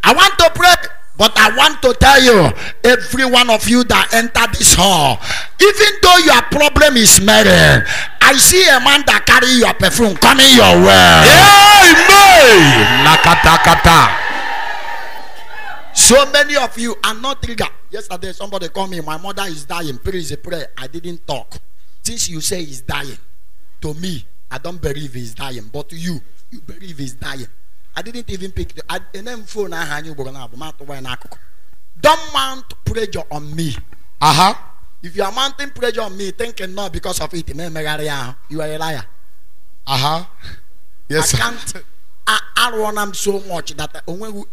Speaker 1: I want to pray. But I want to tell you, every one of you that enter this hall, even though your problem is smearing, I see a man that carry your perfume coming your way.
Speaker 2: Amen. Nakatakata.
Speaker 1: So many of you are not triggered. Yesterday somebody called me, my mother is dying. Please pray. I didn't talk. Since you say he's dying, to me, I don't believe he's dying. But to you believe he's dying. I didn't even pick the phone. Don't mount pressure on me. If you are mounting pressure on me, thinking not because of it, you are a liar.
Speaker 2: Yes,
Speaker 1: I can't. I want them so much that when we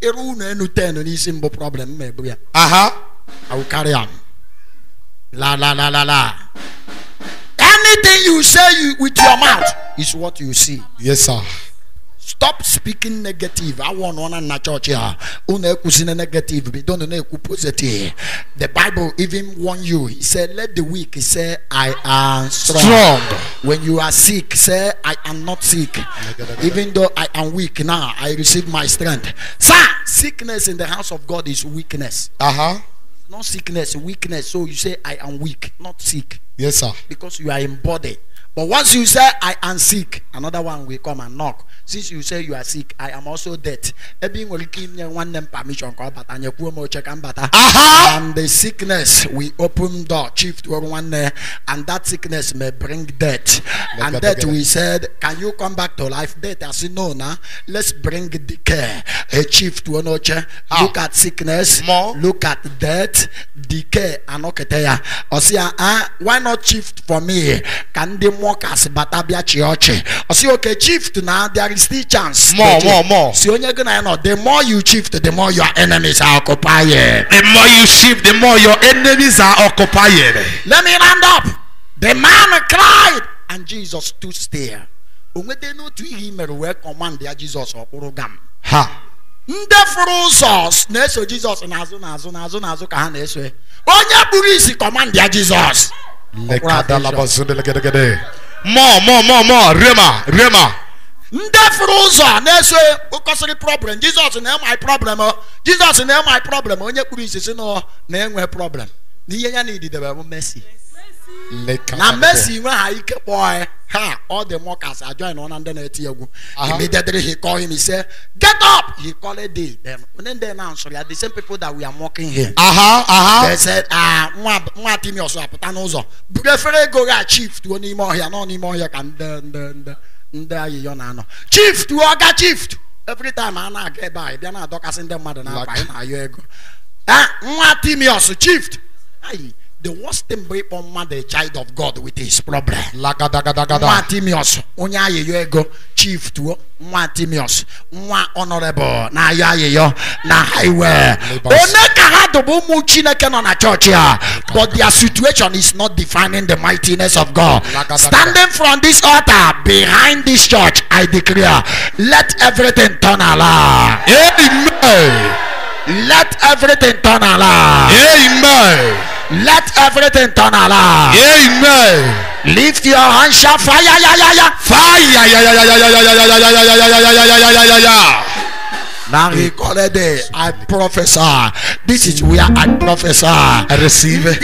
Speaker 1: problem, I will carry on. La. Anything you say with your mouth is what you see.
Speaker 2: Yes, sir.
Speaker 1: Stop speaking negative. I want one in the church here. Negative. We don't know positive. The Bible even warn you. He said, let the weak say, I am strong. When you are sick, say, I am not sick. Even though I am weak now, I receive my strength. Sir, sickness in the house of God is weakness. not sickness, weakness. So you say, I am weak, not sick.
Speaker 2: Yes, sir.
Speaker 1: Because you are in body. But once you say, I am sick, another one will come and knock. Since you say you are sick, I am also dead. And the sickness, we open door, chief to one there, and that sickness may bring death. And death, we said, can you come back to life? Death, I said, no, nah. Let's bring decay. A chief to one look at sickness, look at death, decay, and okay. Why not chief for me? Can the workers batabia chioche? I say, okay, chief to now there is still chance.
Speaker 2: More.
Speaker 1: So you're gonna know the more you shift, the more your enemies are occupied.
Speaker 2: The more you shift, the more your enemies are occupied.
Speaker 1: Let me round up. The man cried, and Jesus stood still. They know to him command their Jesus or Urugam.
Speaker 2: Ha.
Speaker 1: Ndefrosos neso Jesus nazo ka na eso. Onye buru isi command their Jesus.
Speaker 2: More. Rema.
Speaker 1: Ndefrosos neso ukosiri problem. Jesus na my problem. Jesus na my problem. Onye buru isi si no na enwe problem. Niye ya need the mercy. Na mercy when I keep boy, all the mockers are joining on under the Tiago. Immediately he called him, he said, get up! He called it them. And then they announced, sorry, the same people that we are mocking here. They said, Timioso, Patanozo. Prefer go chief to any more here, no more here can chief to Oga chief. Every time I get by, they're not doctors in the mother now. Timioso, chief. The worst thing break on the child of God with his problem. Timios, Onya ego chief to Timios, honorable, na yo, na highway. Oneka had the Muchina on a church here, but their situation is not defining the mightiness of God. Standing from this altar behind this church, I declare, let everything turn around.
Speaker 2: Amen.
Speaker 1: Let everything turn around.
Speaker 2: Amen.
Speaker 1: Let everything turn around.
Speaker 2: Amen.
Speaker 1: Lift your hands, shout fire, Now he called it day. I prophesy. This is where I prophesy.
Speaker 2: I receive it.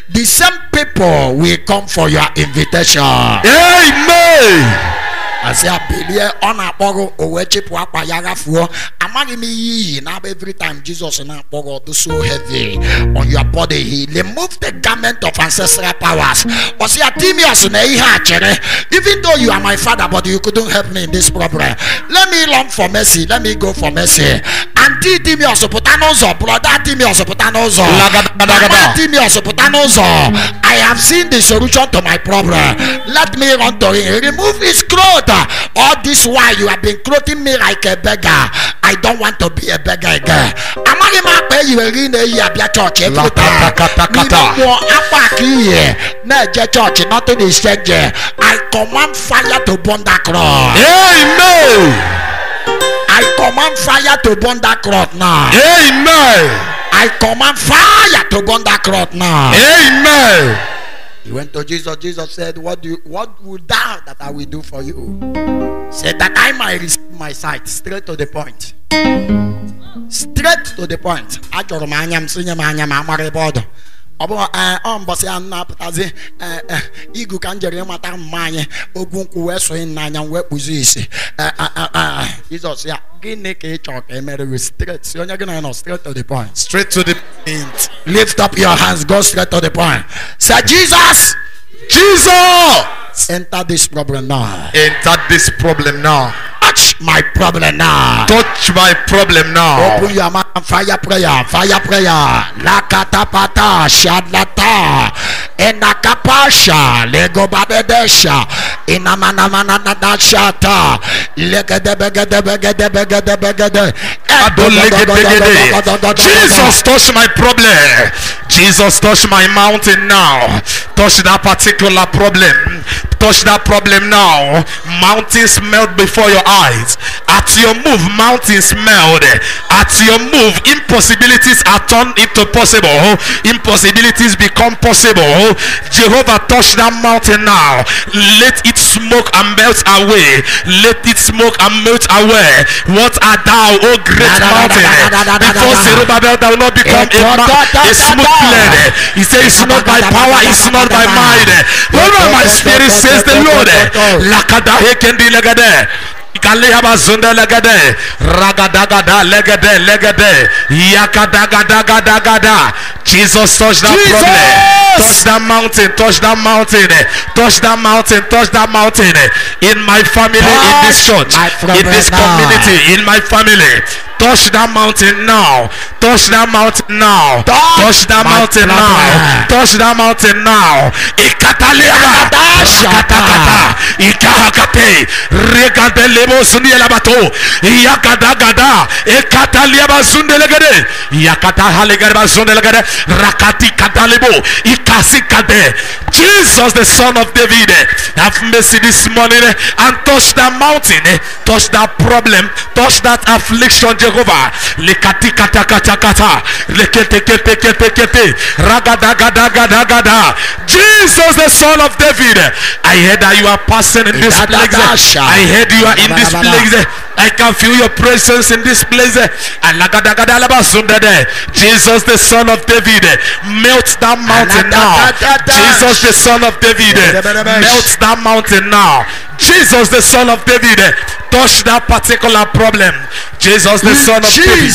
Speaker 1: The same people will come for your invitation.
Speaker 2: Amen.
Speaker 1: I say, I believe on a pogo or chip wapa yaga for among me now every time Jesus and a pogo do so heavy on your body. He removed the garment of ancestral powers. Or see a Timios even though you are my father, but you couldn't help me in this problem. Let me long for mercy. Let me go for mercy. Auntie Timios Putanozo, brother Timios Putanozo, Timios Putanozo. I have seen the solution to my problem. Let me run to him. Remove his clothes. All this while you have been clothing me like a beggar. I don't want to be a beggar again. Amagima pay you in a year church every time. Church, nothing is changing. I command fire to burn that cross.
Speaker 2: Amen.
Speaker 1: I command fire to burn that cross now.
Speaker 2: Amen.
Speaker 1: I command fire to burn that cross now.
Speaker 2: Amen.
Speaker 1: He went to Jesus. Jesus said, what would thou that I will do for you? Said that I might receive my sight. Straight to the point. Straight to the point. Bossy and Napatazi, Igu Kanjari Mata Mine, Ogunku West in Nanya Webuzisi. Jesus, yeah, Guinea chalk, and made straight. So you're gonna know straight to the point.
Speaker 2: Straight to the point.
Speaker 1: Lift up your hands, go straight to the point. Say, Jesus!
Speaker 2: Jesus!
Speaker 1: Enter this problem now.
Speaker 2: Enter this problem now.
Speaker 1: Touch my problem now.
Speaker 2: Touch my problem now.
Speaker 1: Open your mouth. Fire prayer. Fire prayer. Lakatapata shadlata. Enakapasha. Lego badedesha. Inamanamana shata. Legedebegedebegedebegedebegede.
Speaker 2: Jesus, touch my problem. Jesus, touch my mountain now. Touch that particular problem. Touch that problem now. Mountains melt before your eyes. At your move, mountains melt. At your move, impossibilities are turned into possible. Impossibilities become possible. Jehovah, touch that mountain now. Let it smoke and melt away. Let it smoke and melt away. What art thou, O great mountain? Before Zerubbabel, thou will not become a smooth plain. He says, it's not by power, it's not by might. Over my spirit, says the Lord. Lakada hekendi legade. Kalehaba zunda legade, ragadagada legade, yakadagadagada. Jesus, touch that problem, touch that mountain, touch that mountain, touch that mountain, touch that mountain. In my family, in this church, in this community, in my family. Touch that mountain now. Touch that mountain now. Touch that mountain now. Touch that mountain now. Ikataliaba. Shakatakata. Ikahakate. Regadelebo sunielabato. Yakadagada. Ikataliaba sundelegade. Yakata halegaba sundelegade. Rakati katalebo. Ikasikade. Jesus, the Son of David, have mercy this morning and touch that mountain. Touch that problem. Touch that affliction, Jehovah. Lekati kata kata kata. Lekete kete kete kete. Ragadagadagadagada. Jesus, the Son of David, I heard that you are passing in this place. I heard you are in this place. I can feel your presence in this place. Jesus, the Son of David, melt that mountain now. Jesus, the Son of David, melt that mountain now. Jesus, the Son of David, touch that particular problem. Jesus, the Son of David.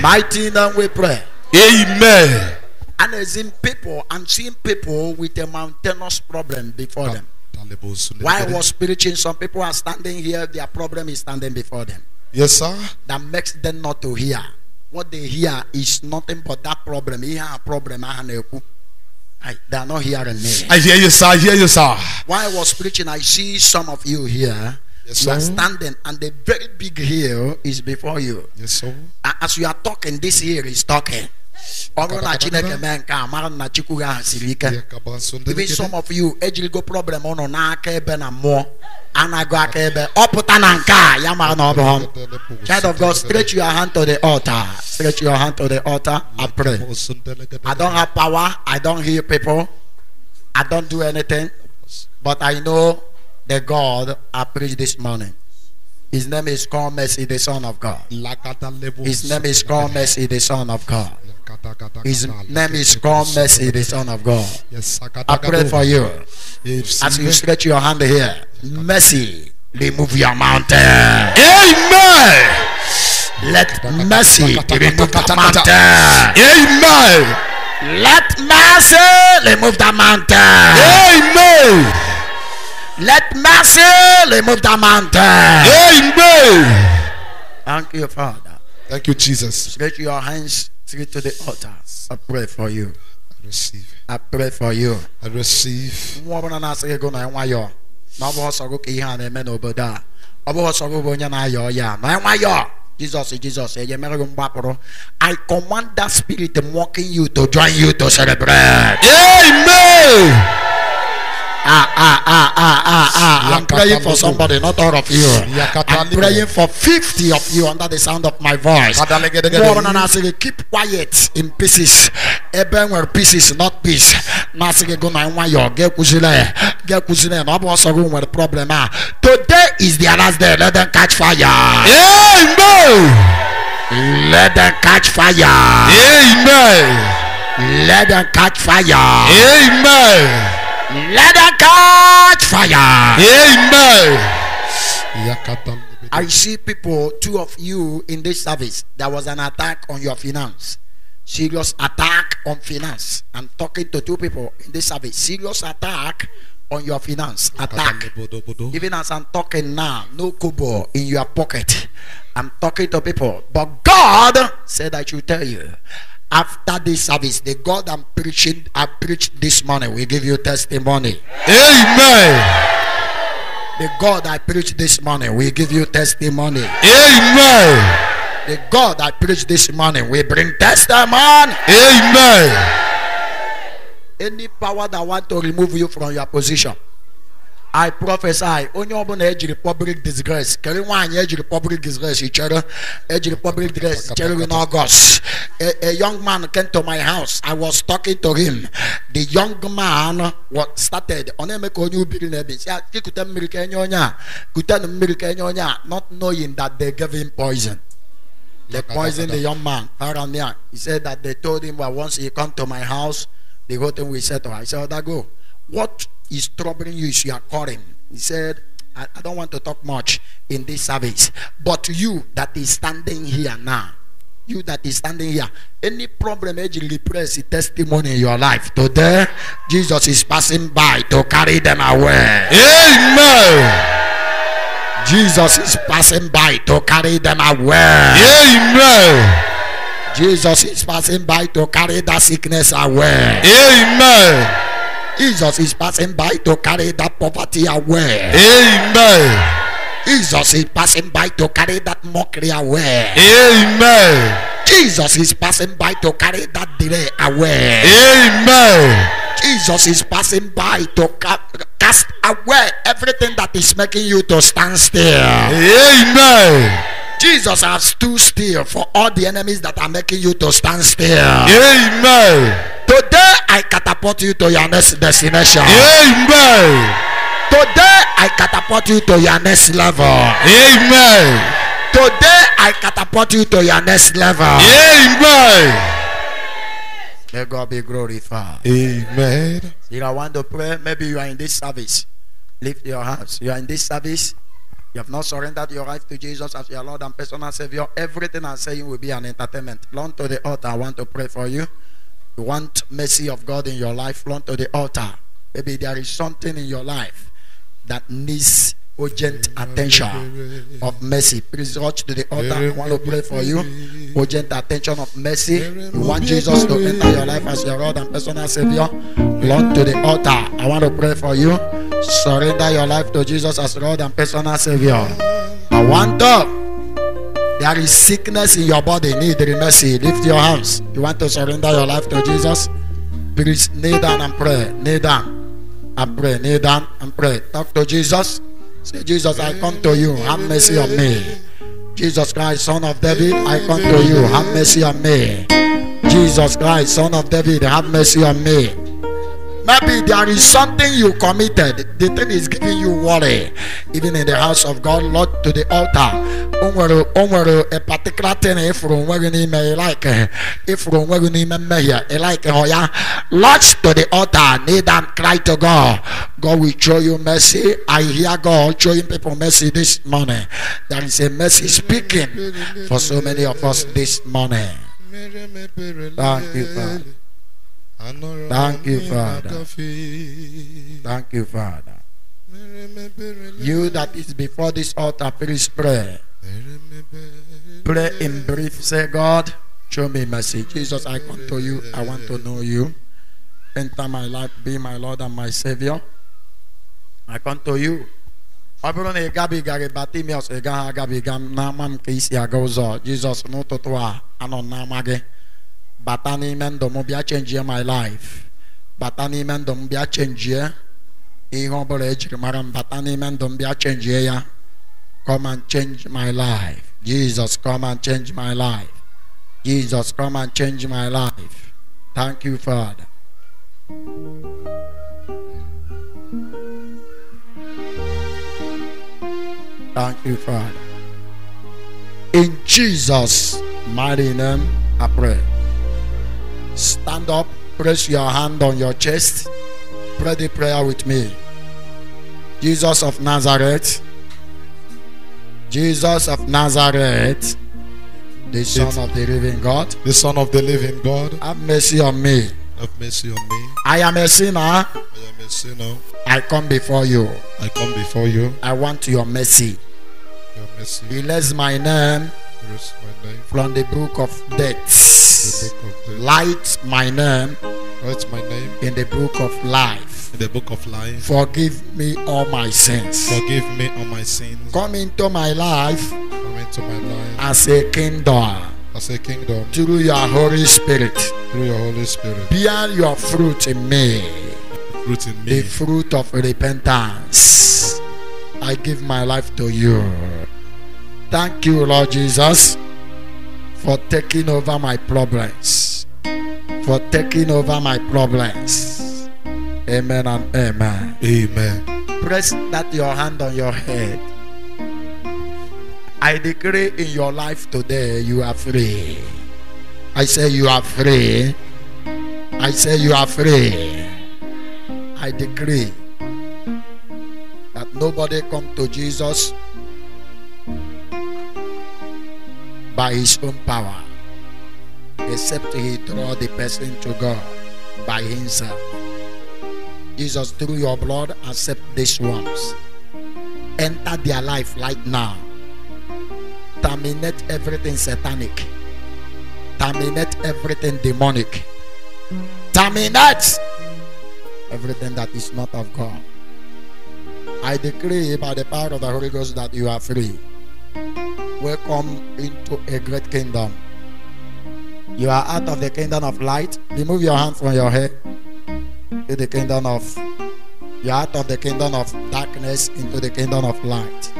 Speaker 1: Mighty name we pray.
Speaker 2: Amen.
Speaker 1: And as in people, I'm seeing people with a mountainous problem before them. While I was preaching, some people are standing here, their problem is standing before them.
Speaker 2: Yes, sir.
Speaker 1: That makes them not to hear. What they hear is nothing but that problem. They are not hearing me.
Speaker 2: I hear you, sir. I hear you, sir.
Speaker 1: While I was preaching, I see some of you here.
Speaker 2: Yes,
Speaker 1: you are
Speaker 2: sir.
Speaker 1: standing, and the very big hill is before you.
Speaker 2: Yes, sir.
Speaker 1: As you are talking, this hill is talking. Even some of you, ejiligo problem ono na aka ebe na mmụọ anago aka ebe ọpụta na nke a ya mara na ọbụghọm. Child of God, stretch your hand to the altar. Stretch your hand to the altar. I pray. I don't have power. I don't heal people. I don't do anything. But I know the God I preached this morning. His name is called Mercy, the Son of God. His name is called Mercy, the Son of God. His name is called Mercy, the Son of God. I pray for you. As you stretch your hand here, mercy, remove your mountain.
Speaker 2: Amen.
Speaker 1: Let mercy remove the mountain.
Speaker 2: Amen.
Speaker 1: Let mercy remove the mountain.
Speaker 2: Amen.
Speaker 1: Let mercy remove the mountain.
Speaker 2: Amen.
Speaker 1: Thank you, Father.
Speaker 2: Thank you, Jesus.
Speaker 1: Stretch your hands straight to the altar. I pray for you.
Speaker 2: I receive.
Speaker 1: I pray for you.
Speaker 2: I receive.
Speaker 1: I command that spirit mocking you to join you to celebrate.
Speaker 2: Amen.
Speaker 1: I'm praying for somebody, not all of you. I'm praying for 50 of you under the sound of my voice. Keep quiet in pieces. Even where pieces, not peace. Today is their last day. Let them catch fire.
Speaker 2: Amen.
Speaker 1: Let them catch fire.
Speaker 2: Amen.
Speaker 1: Let them catch fire.
Speaker 2: Amen.
Speaker 1: Let them catch fire.
Speaker 2: Amen.
Speaker 1: I see people, two of you in this service. There was an attack on your finance. Serious attack on finance. I'm talking to two people in this service. Serious attack on your finance. Attack. Even as I'm talking now, no kobo in your pocket. I'm talking to people. But God said I should tell you, after this service, the God I preached this morning will give you testimony.
Speaker 2: Amen.
Speaker 1: The God I preached this morning will give you testimony.
Speaker 2: Amen.
Speaker 1: The God I preached this morning will bring testimony.
Speaker 2: Amen.
Speaker 1: Any power that want to remove you from your position, I prophesy. Only open age public disgrace. Carry one age public disgrace. Age public disgrace. In August, a young man came to my house. I was talking to him. The young man was started on a new business. Not knowing that they gave him poison. They poisoned the young man. He said that they told him, well, once he come to my house, the whole thing we settle. I said, go. What is troubling you is you are calling. He said, I don't want to talk much in this service. But you that is standing here now, you that is standing here, any problem you repress a testimony in your life today, Jesus is passing by to carry them away.
Speaker 2: Amen.
Speaker 1: Jesus is passing by to carry them away.
Speaker 2: Amen.
Speaker 1: Jesus is passing by to carry that sickness away.
Speaker 2: Amen.
Speaker 1: Jesus is passing by to carry that poverty away.
Speaker 2: Amen.
Speaker 1: Jesus is passing by to carry that mockery away.
Speaker 2: Amen.
Speaker 1: Jesus is passing by to carry that delay away.
Speaker 2: Amen.
Speaker 1: Jesus is passing by to cast away everything that is making you to stand still.
Speaker 2: Amen.
Speaker 1: Jesus has stood still for all the enemies that are making you to stand still.
Speaker 2: Amen.
Speaker 1: Today I catapult you to your next destination.
Speaker 2: Amen.
Speaker 1: Today I catapult you to your next level.
Speaker 2: Amen.
Speaker 1: Today I catapult you to your next level.
Speaker 2: Amen.
Speaker 1: May God be glorified.
Speaker 2: Amen.
Speaker 1: If I want to pray, maybe you are in this service. Lift your hands. You are in this service. You have not surrendered your life to Jesus as your Lord and personal Savior. Everything I'm saying will be an entertainment. Run to the altar. I want to pray for you. You want mercy of God in your life, run to the altar. Maybe there is something in your life that needs urgent attention of mercy. Please rush to the altar. I want to pray for you. Urgent attention of mercy. You want Jesus to enter your life as your Lord and personal Savior. Run to the altar. I want to pray for you. Surrender your life to Jesus as Lord and personal Savior. I want to. There is sickness in your body. Need the mercy. Lift your hands. You want to surrender your life to Jesus? Please kneel down and pray. Kneel down and pray. Kneel down and pray. Talk to Jesus. Say, Jesus, I come to you. Have mercy on me. Jesus Christ, Son of David, I come to you. Have mercy on me. Jesus Christ, Son of David, have mercy on me. Maybe there is something you committed. The thing is giving you worry. Even in the house of God, Lord, to the altar. A particular thing if from where you may like if from where you may here like lodge to the altar, need and cry to God. God will show you mercy. I hear God showing people mercy this morning. There is a mercy speaking for so many of us this morning. Thank you, Father. Thank you, Father. Thank you, Father. You that is before this altar, please pray. Pray in brief. Say, God, show me mercy. Jesus, I come to you. I want to know you. Enter my life. Be my Lord and my Savior. I come to you. Jesus, no to anon namage. Batani mendo mo bia change my life. Batani mendo mo bia change ihobole ejirimaram batani mendo mo bia change ya. Come and change my life. Jesus, come and change my life. Jesus, come and change my life. Thank you, Father. Thank you, Father. In Jesus' mighty name, I pray. Stand up, press your hand on your chest. Pray the prayer with me. Jesus of Nazareth. Jesus of Nazareth, the Son of the living God.
Speaker 2: The Son of the living God.
Speaker 1: Have mercy on me.
Speaker 2: Have mercy on me.
Speaker 1: I am a sinner.
Speaker 2: I am a sinner.
Speaker 1: I come before you.
Speaker 2: I come before you.
Speaker 1: I want your mercy.
Speaker 2: Your mercy.
Speaker 1: Erase my name
Speaker 2: Erase my name
Speaker 1: from the book of death.
Speaker 2: the book of death.
Speaker 1: Light my name
Speaker 2: Write my name
Speaker 1: in the book of life.
Speaker 2: in the book of life.
Speaker 1: Forgive me all my sins.
Speaker 2: Forgive me all my sins.
Speaker 1: Come into my life
Speaker 2: Come into my life
Speaker 1: as a kingdom
Speaker 2: as a kingdom
Speaker 1: through your Holy Spirit.
Speaker 2: through your Holy Spirit.
Speaker 1: Bear your fruit in me.
Speaker 2: fruit in
Speaker 1: the
Speaker 2: me.
Speaker 1: fruit of repentance. I give my life to you. Thank you, Lord Jesus, for taking over my problems. For taking over my problems. Amen and amen.
Speaker 2: Amen.
Speaker 1: Press that your hand on your head. I decree in your life today you are free. I say you are free. I say you are free. I decree that nobody come to Jesus by his own power, except he draw the person to God by himself. Jesus, through your blood, accept these ones. Enter their life right now. Terminate everything satanic. Terminate everything demonic. Terminate everything that is not of God. I decree by the power of the Holy Ghost that you are free. Welcome into a great kingdom. You are out of the kingdom of light. Remove your hand from your head to the kingdom of. You are out of the kingdom of darkness into the kingdom of light.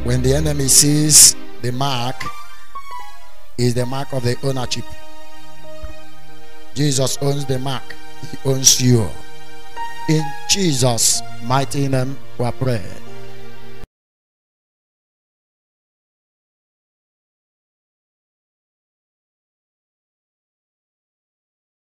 Speaker 1: When the enemy sees the mark, is the mark of the ownership. Jesus owns the mark. He owns you. In Jesus' mighty name we are praying.